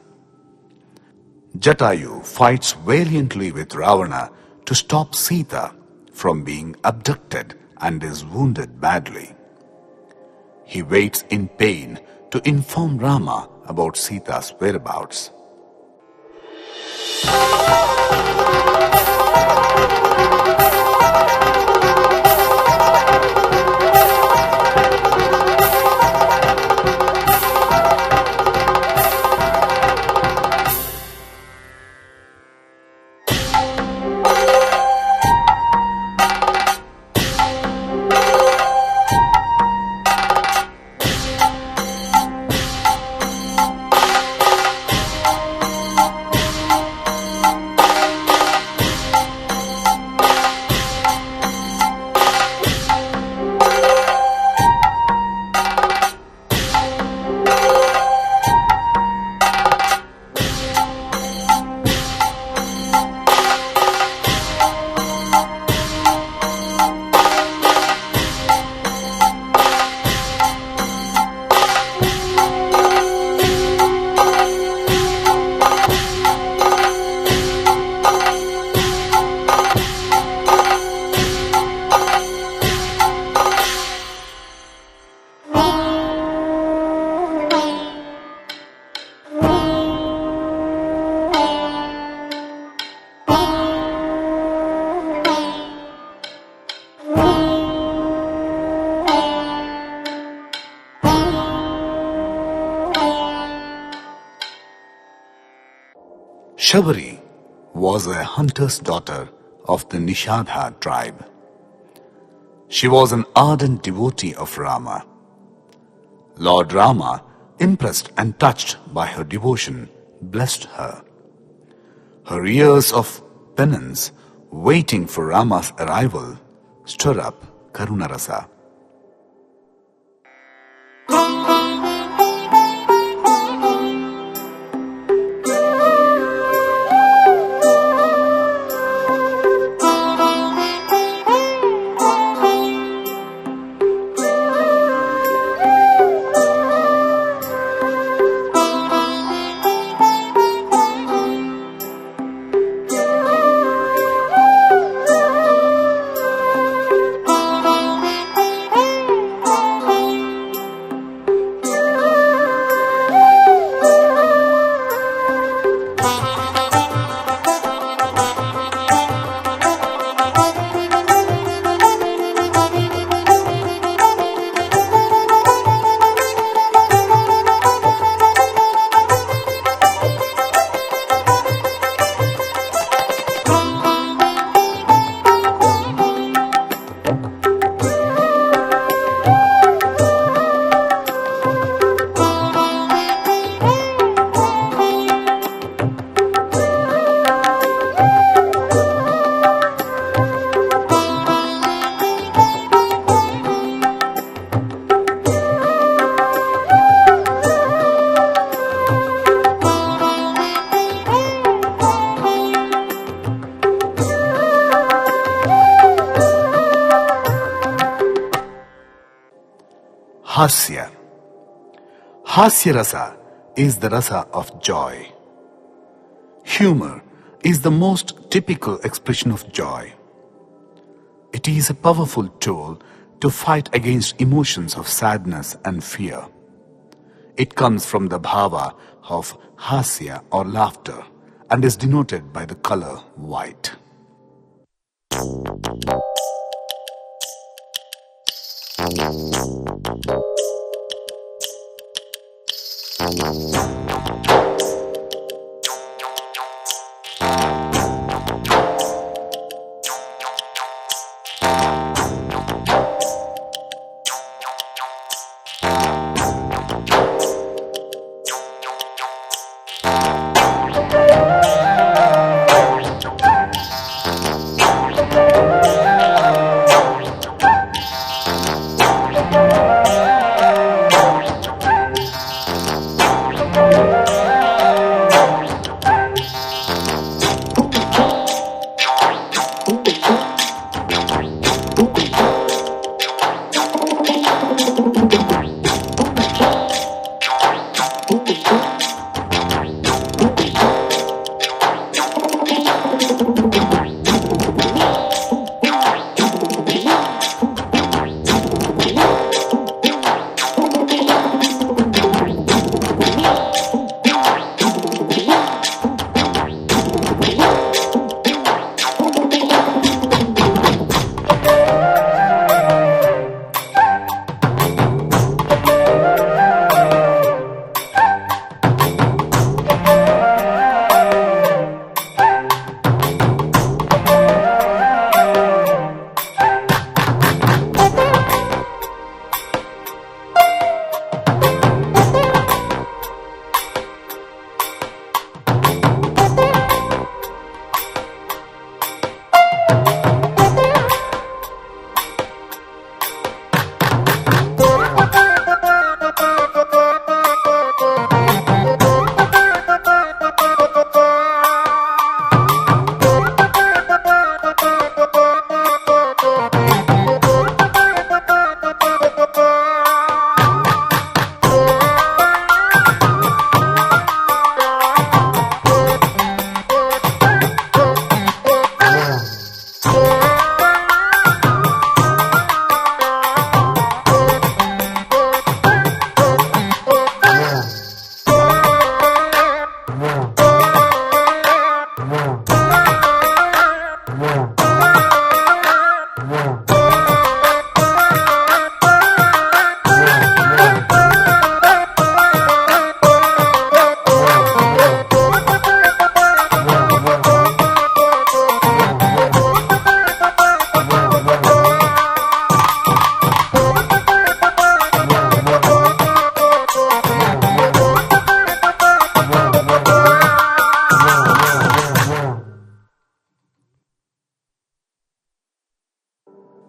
Jatayu fights valiantly with Ravana to stop Sita from being abducted and is wounded badly. He waits in pain to inform Rama about Sita's whereabouts. Shabari was a hunter's daughter of the Nishadha tribe. She was an ardent devotee of Rama. Lord Rama, impressed and touched by her devotion, blessed her. Her years of penance, waiting for Rama's arrival, stir up Karunarasa. Hasya. Hasya rasa is the rasa of joy. Humor is the most typical expression of joy. It is a powerful tool to fight against emotions of sadness and fear. It comes from the bhava of hasya or laughter and is denoted by the color white.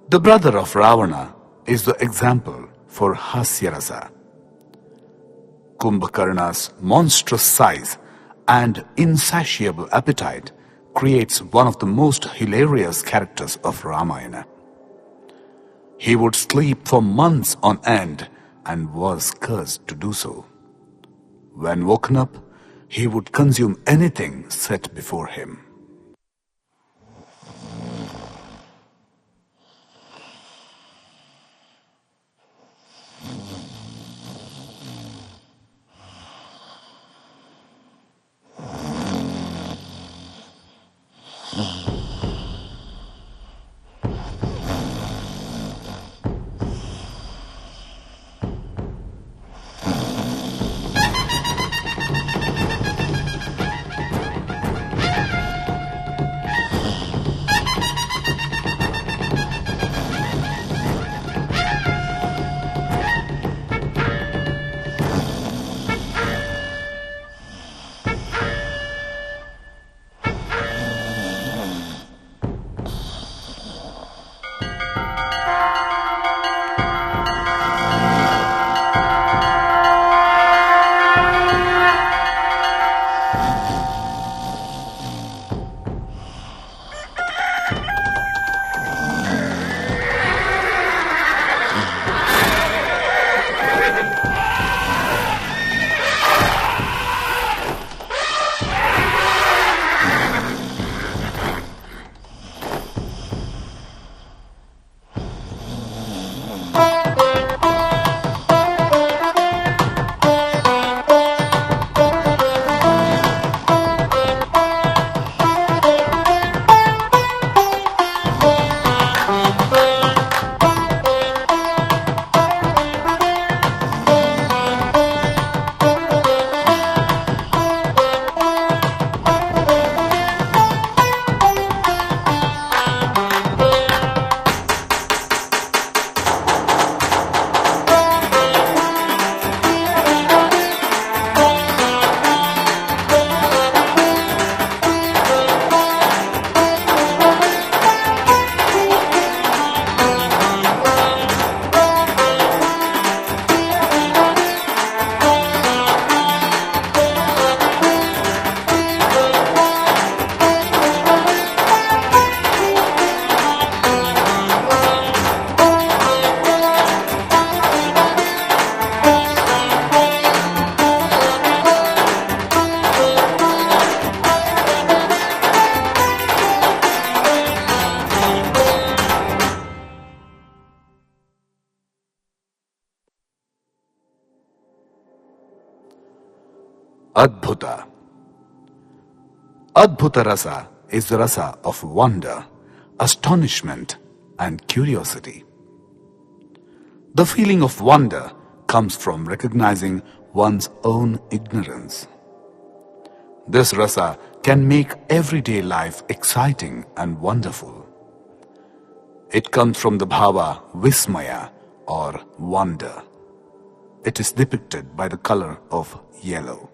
The brother of Ravana is the example for Hasyarasa. Kumbhakarna's monstrous size and insatiable appetite creates one of the most hilarious characters of Ramayana. He would sleep for months on end and was cursed to do so. When woken up, he would consume anything set before him. Adbhuta. Adbhuta rasa is the rasa of wonder, astonishment and curiosity. The feeling of wonder comes from recognizing one's own ignorance. This rasa can make everyday life exciting and wonderful. It comes from the bhava vismaya or wonder. It is depicted by the color of yellow.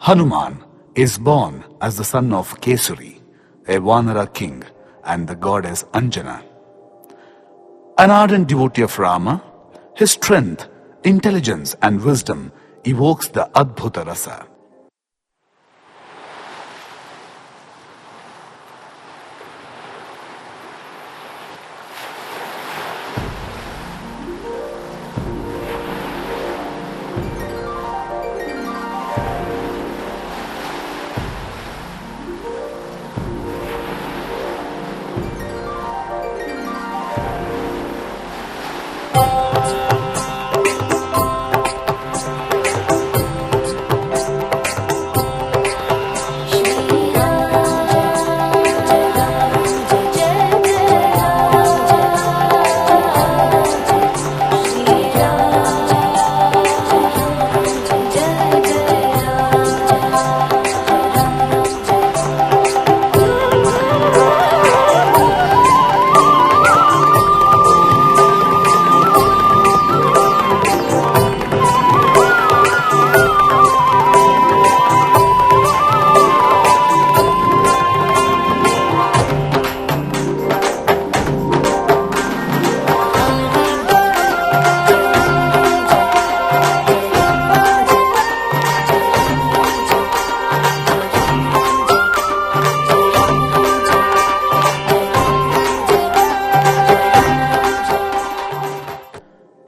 Hanuman is born as the son of Kesari, a Vanara king, and the goddess Anjana. An ardent devotee of Rama, his strength, intelligence and wisdom evokes the Adbhuta Rasa.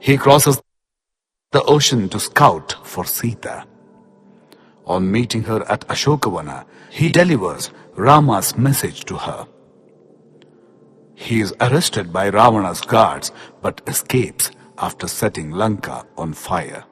He crosses the ocean to scout for Sita. On meeting her at Ashokavana, he delivers Rama's message to her. He is arrested by Ravana's guards but escapes after setting Lanka on fire.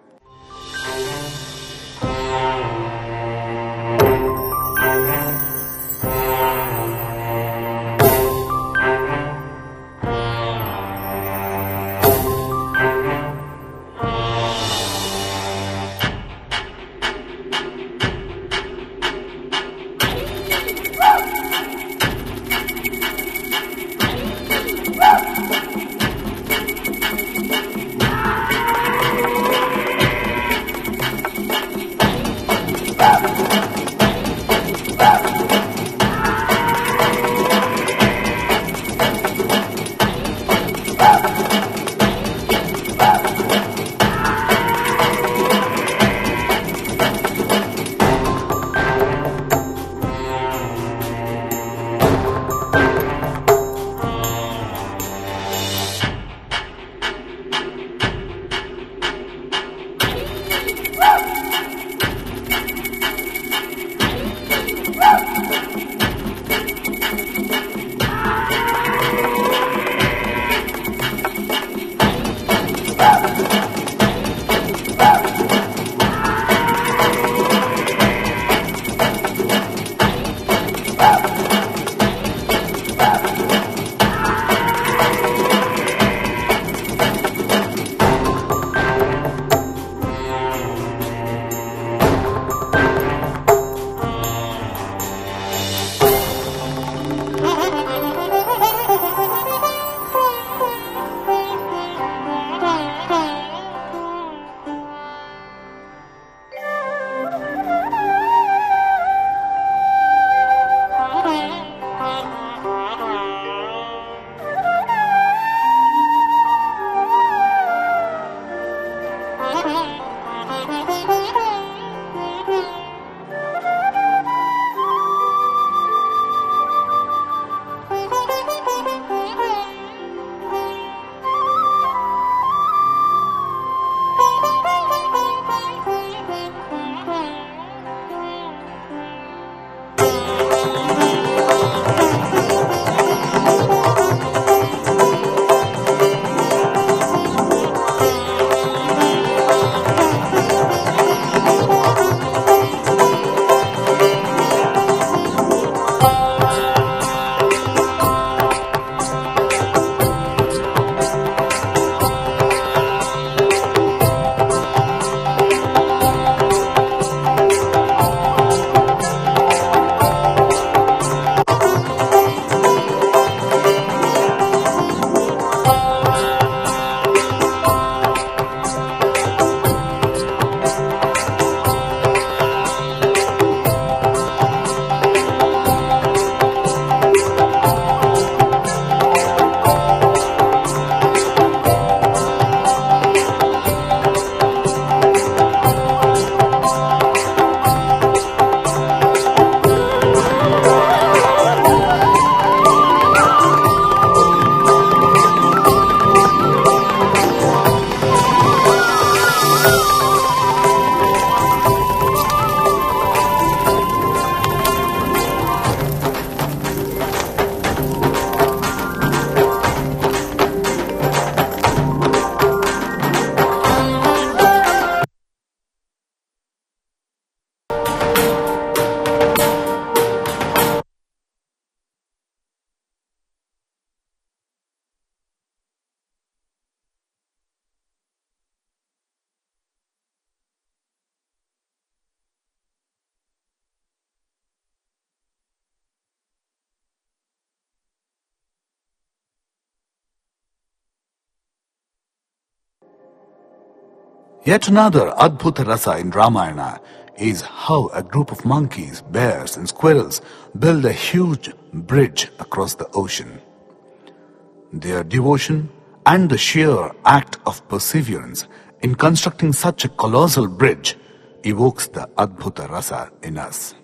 Yet another Adbhuta Rasa in Ramayana is how a group of monkeys, bears and squirrels build a huge bridge across the ocean. Their devotion and the sheer act of perseverance in constructing such a colossal bridge evokes the Adbhuta Rasa in us.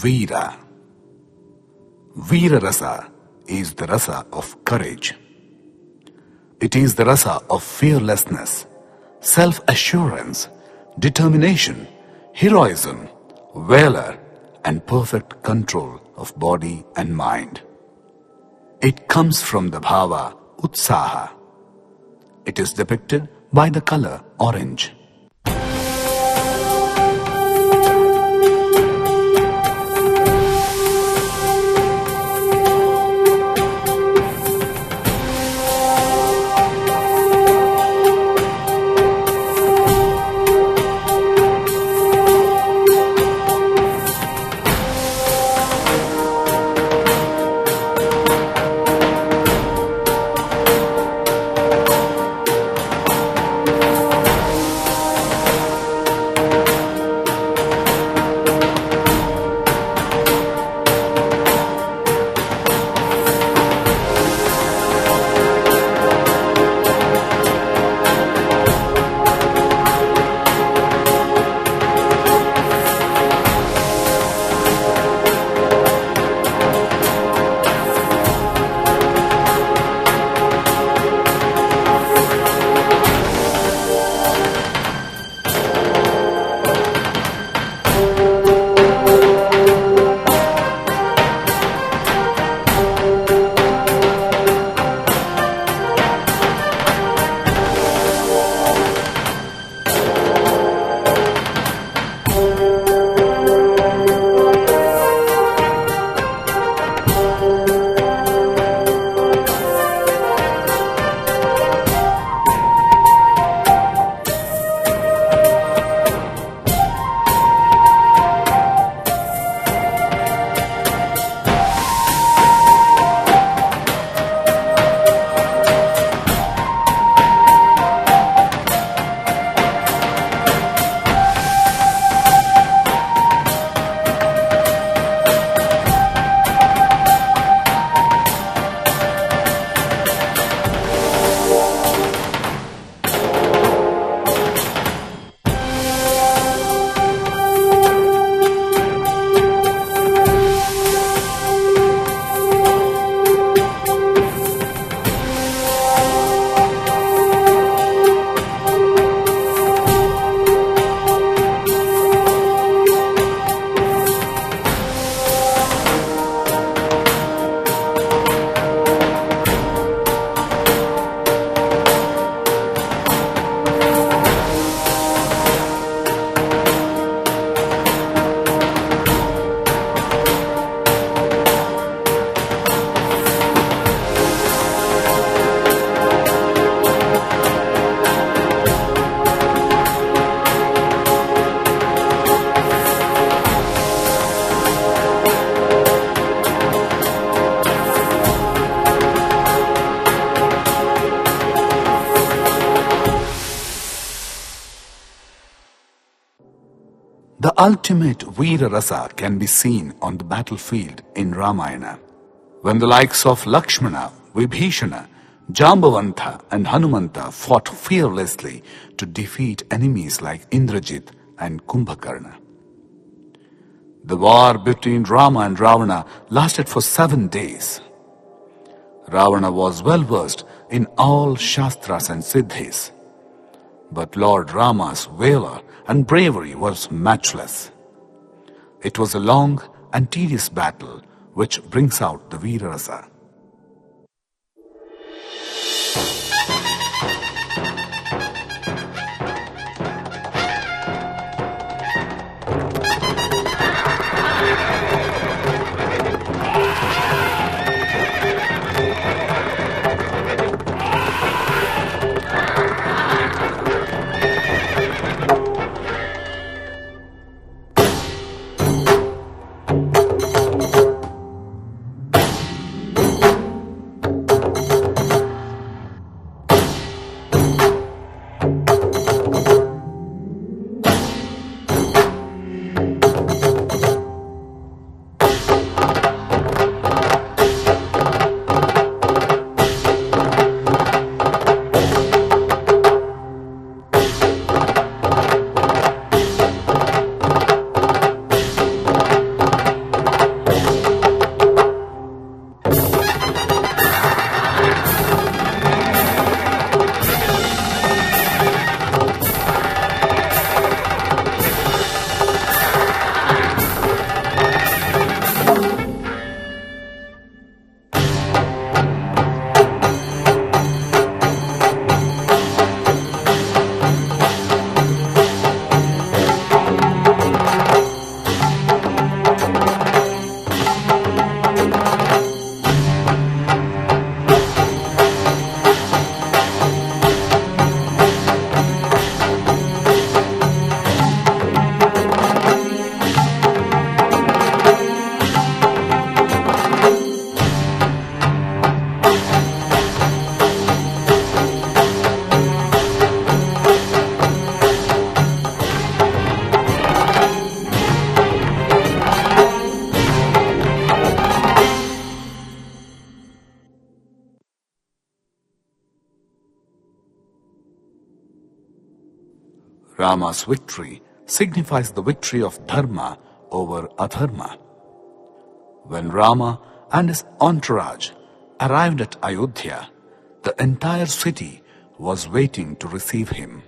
Veera. Veera Rasa is the rasa of courage. It is the rasa of fearlessness, self-assurance, determination, heroism, valor, and perfect control of body and mind. It comes from the bhava utsaha. It is depicted by the color orange. The ultimate Veera Rasa can be seen on the battlefield in Ramayana, when the likes of Lakshmana, Vibhishana, Jambavantha and Hanumanta fought fearlessly to defeat enemies like Indrajit and Kumbhakarna. The war between Rama and Ravana lasted for 7 days. Ravana was well versed in all Shastras and Siddhis, but Lord Rama's valor and bravery was matchless. It was a long and tedious battle which brings out the Veera Rasa. Rama's victory signifies the victory of Dharma over Adharma. When Rama and his entourage arrived at Ayodhya, the entire city was waiting to receive him.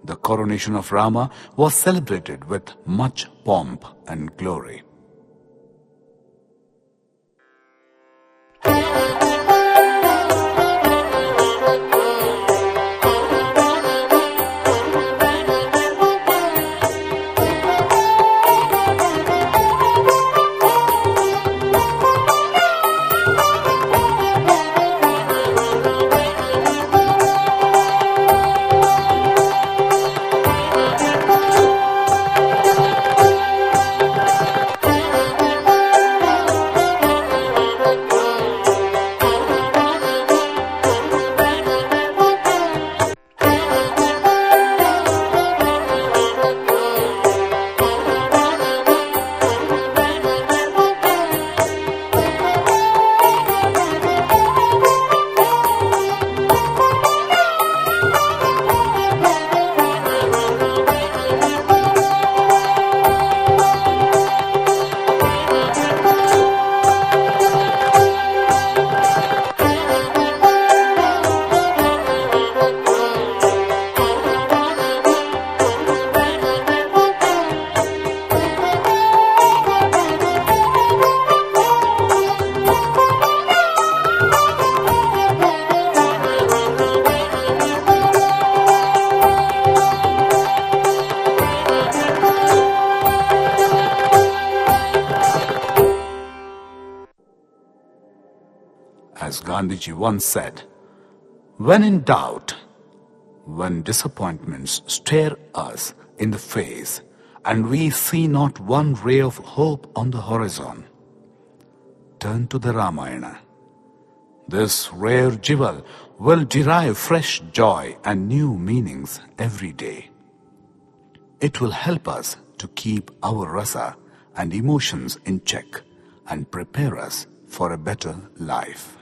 The coronation of Rama was celebrated with much pomp and glory. As Gandhiji once said, when in doubt, when disappointments stare us in the face and we see not one ray of hope on the horizon, turn to the Ramayana. This rare jewel will derive fresh joy and new meanings every day. It will help us to keep our rasa and emotions in check and prepare us for a better life.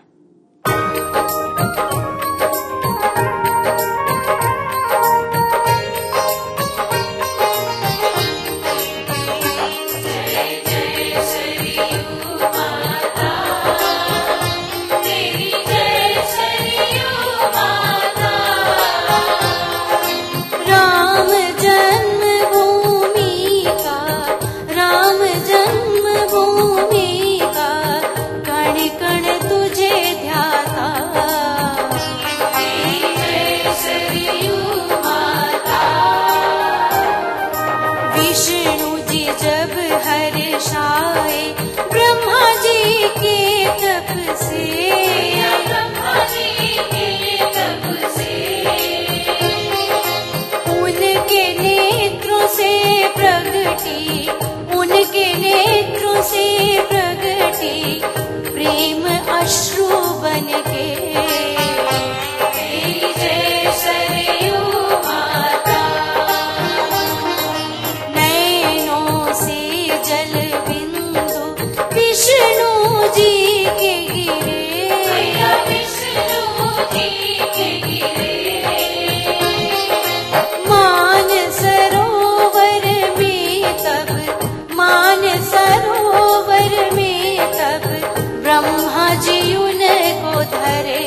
उनके नेत्रों से प्रगटी प्रेम अश्रु बन के तेरी जय सरयू माता नैनों से जल बिंदु विष्णु जी के गिरे विष्णु जी के गिरे मान सरोवर में तब ब्रह्मा जी उनको धरे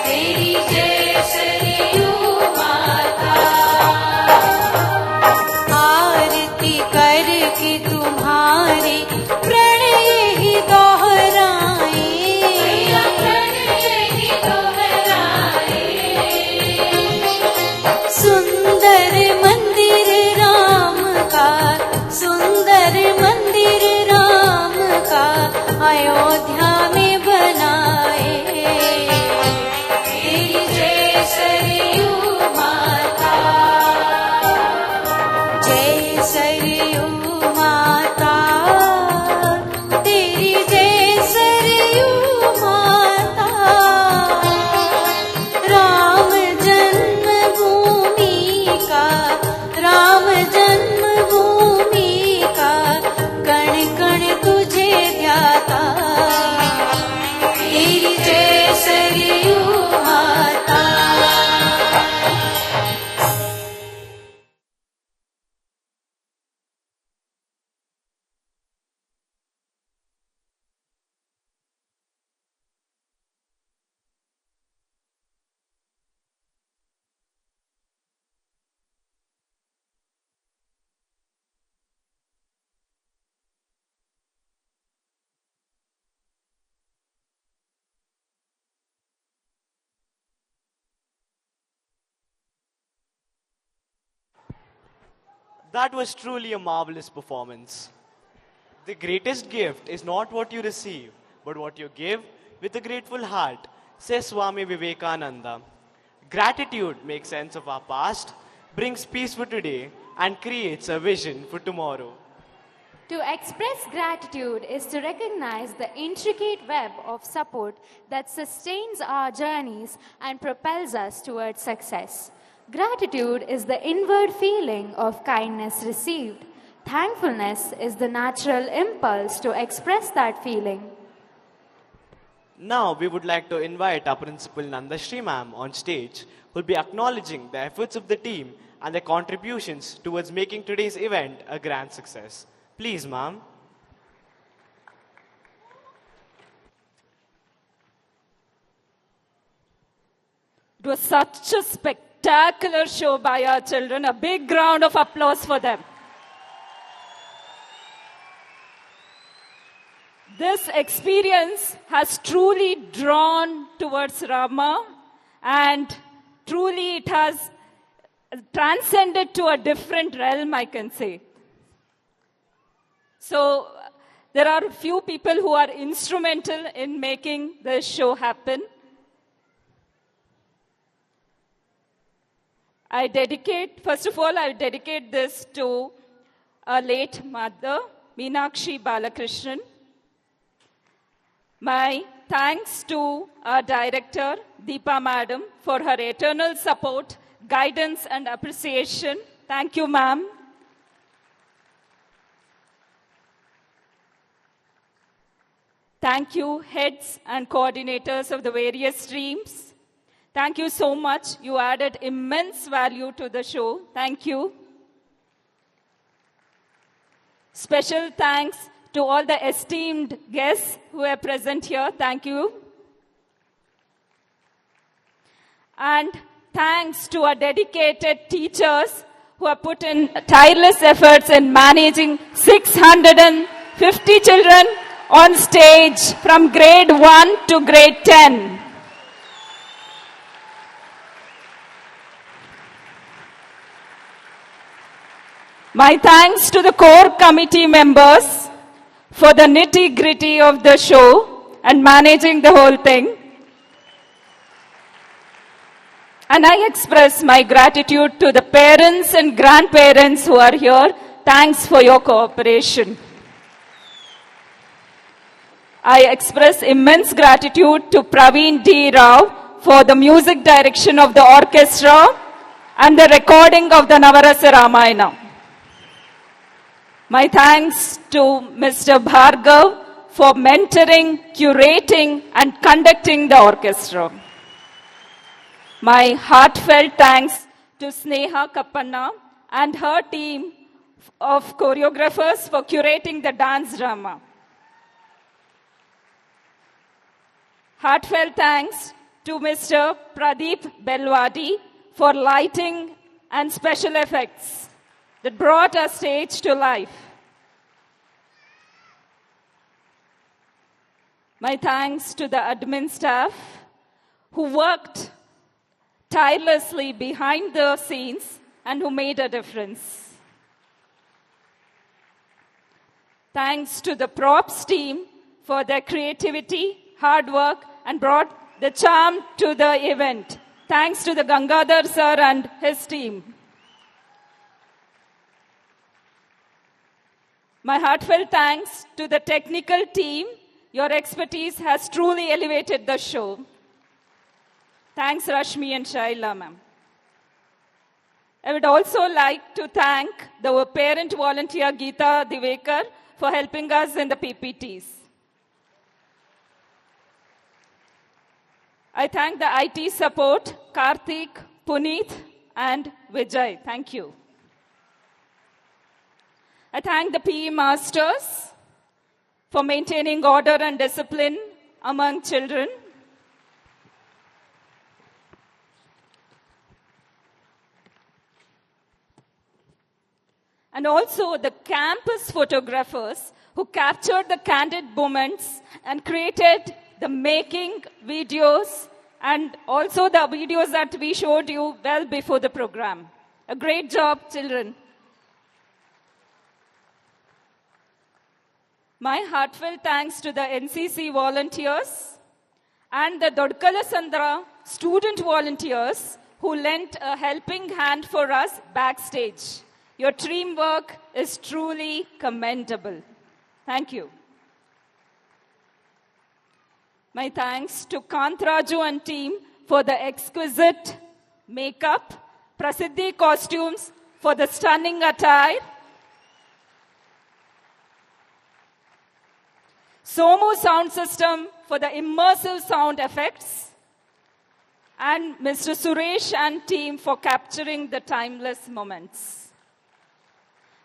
तेरी जय सरयू माता आरती करके तुम्हारे प्रणय ही दोहराए सुंदर मंदिर राम का सुंदर मंदिर राम का अयोध्या में बनाए तेरी जय सरयू माता जय सरयू माता तेरी जय सरयू माता राम जन्मभूमि का कण कण तुझे ध्याता That was truly a marvelous performance. The greatest gift is not what you receive, but what you give with a grateful heart, says Swami Vivekananda. Gratitude makes sense of our past, brings peace for today, and creates a vision for tomorrow. To express gratitude is to recognize the intricate web of support that sustains our journeys and propels us towards success. Gratitude is the inward feeling of kindness received. Thankfulness is the natural impulse to express that feeling. Now we would like to invite our principal Nandashri ma'am on stage, who will be acknowledging the efforts of the team and their contributions towards making today's event a grand success. Please, ma'am. It was such a spectacular show by our children. A big round of applause for them. This experience has truly drawn towards Rama, and truly it has transcended to a different realm, I can say. So there are a few people who are instrumental in making this show happen. First of all, I dedicate this to our late mother, Meenakshi Balakrishnan. My thanks to our director, Deepa Madam, for her eternal support, guidance, and appreciation. Thank you, ma'am. Thank you, heads and coordinators of the various streams. Thank you so much. You added immense value to the show. Thank you. Special thanks to all the esteemed guests who are present here. Thank you. And thanks to our dedicated teachers who have put in tireless efforts in managing 650 children on stage from grade 1 to grade 10. My thanks to the core committee members for the nitty-gritty of the show and managing the whole thing. And I express my gratitude to the parents and grandparents who are here. Thanks for your cooperation. I express immense gratitude to Praveen D. Rao for the music direction of the orchestra and the recording of the Navarasa Ramayana. My thanks to Mr. Bhargav for mentoring, curating, and conducting the orchestra. My heartfelt thanks to Sneha Kappanna and her team of choreographers for curating the dance drama. Heartfelt thanks to Mr. Pradeep Belwadi for lighting and special effects that brought our stage to life. My thanks to the admin staff who worked tirelessly behind the scenes and who made a difference. Thanks to the props team for their creativity, hard work, and brought the charm to the event. Thanks to the Gangadhar sir and his team. My heartfelt thanks to the technical team. Your expertise has truly elevated the show. Thanks, Rashmi and Shaila, ma'am. I would also like to thank the parent volunteer, Geeta Divekar, for helping us in the PPTs. I thank the IT support, Karthik, Puneet, and Vijay. Thank you. I thank the PE masters for maintaining order and discipline among children. And also the campus photographers who captured the candid moments and created the making videos and also the videos that we showed you well before the program. A great job, children. My heartfelt thanks to the NCC volunteers and the Dodkala Sandra student volunteers who lent a helping hand for us backstage. Your teamwork is truly commendable. Thank you. My thanks to Kantraju and team for the exquisite makeup, Prasiddhi costumes for the stunning attire, Somu sound system for the immersive sound effects, and Mr. Suresh and team for capturing the timeless moments.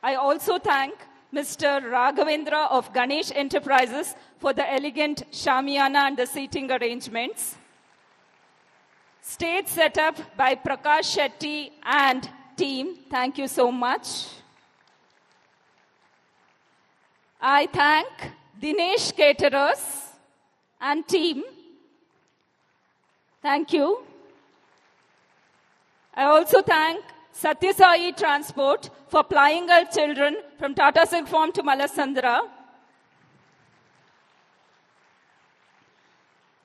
I also thank Mr. Raghavendra of Ganesh Enterprises for the elegant shamiana and the seating arrangements. Stage setup by Prakash Shetty and team. Thank you so much. I thank Dinesh Caterers and team. Thank you. I also thank Satyasai Transport for flying our children from Tata Silk Farm to Malasandra.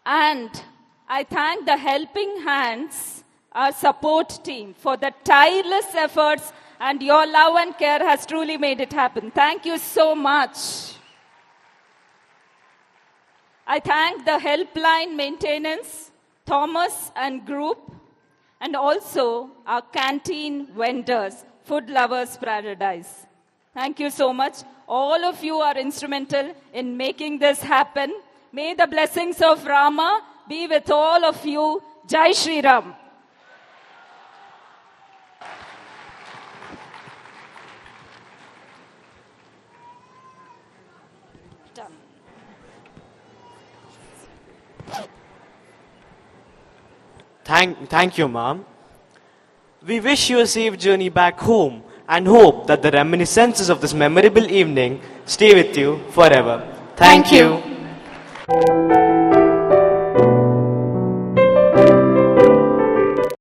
And I thank the helping hands, our support team, for the tireless efforts, and your love and care has truly made it happen. Thank you so much. I thank the helpline maintenance, Thomas and group, and also our canteen vendors, Food Lovers Paradise. Thank you so much. All of you are instrumental in making this happen. May the blessings of Rama be with all of you. Jai Shri Ram. Done. Thank you, Mom. We wish you a safe journey back home and hope that the reminiscences of this memorable evening stay with you forever. Thank you.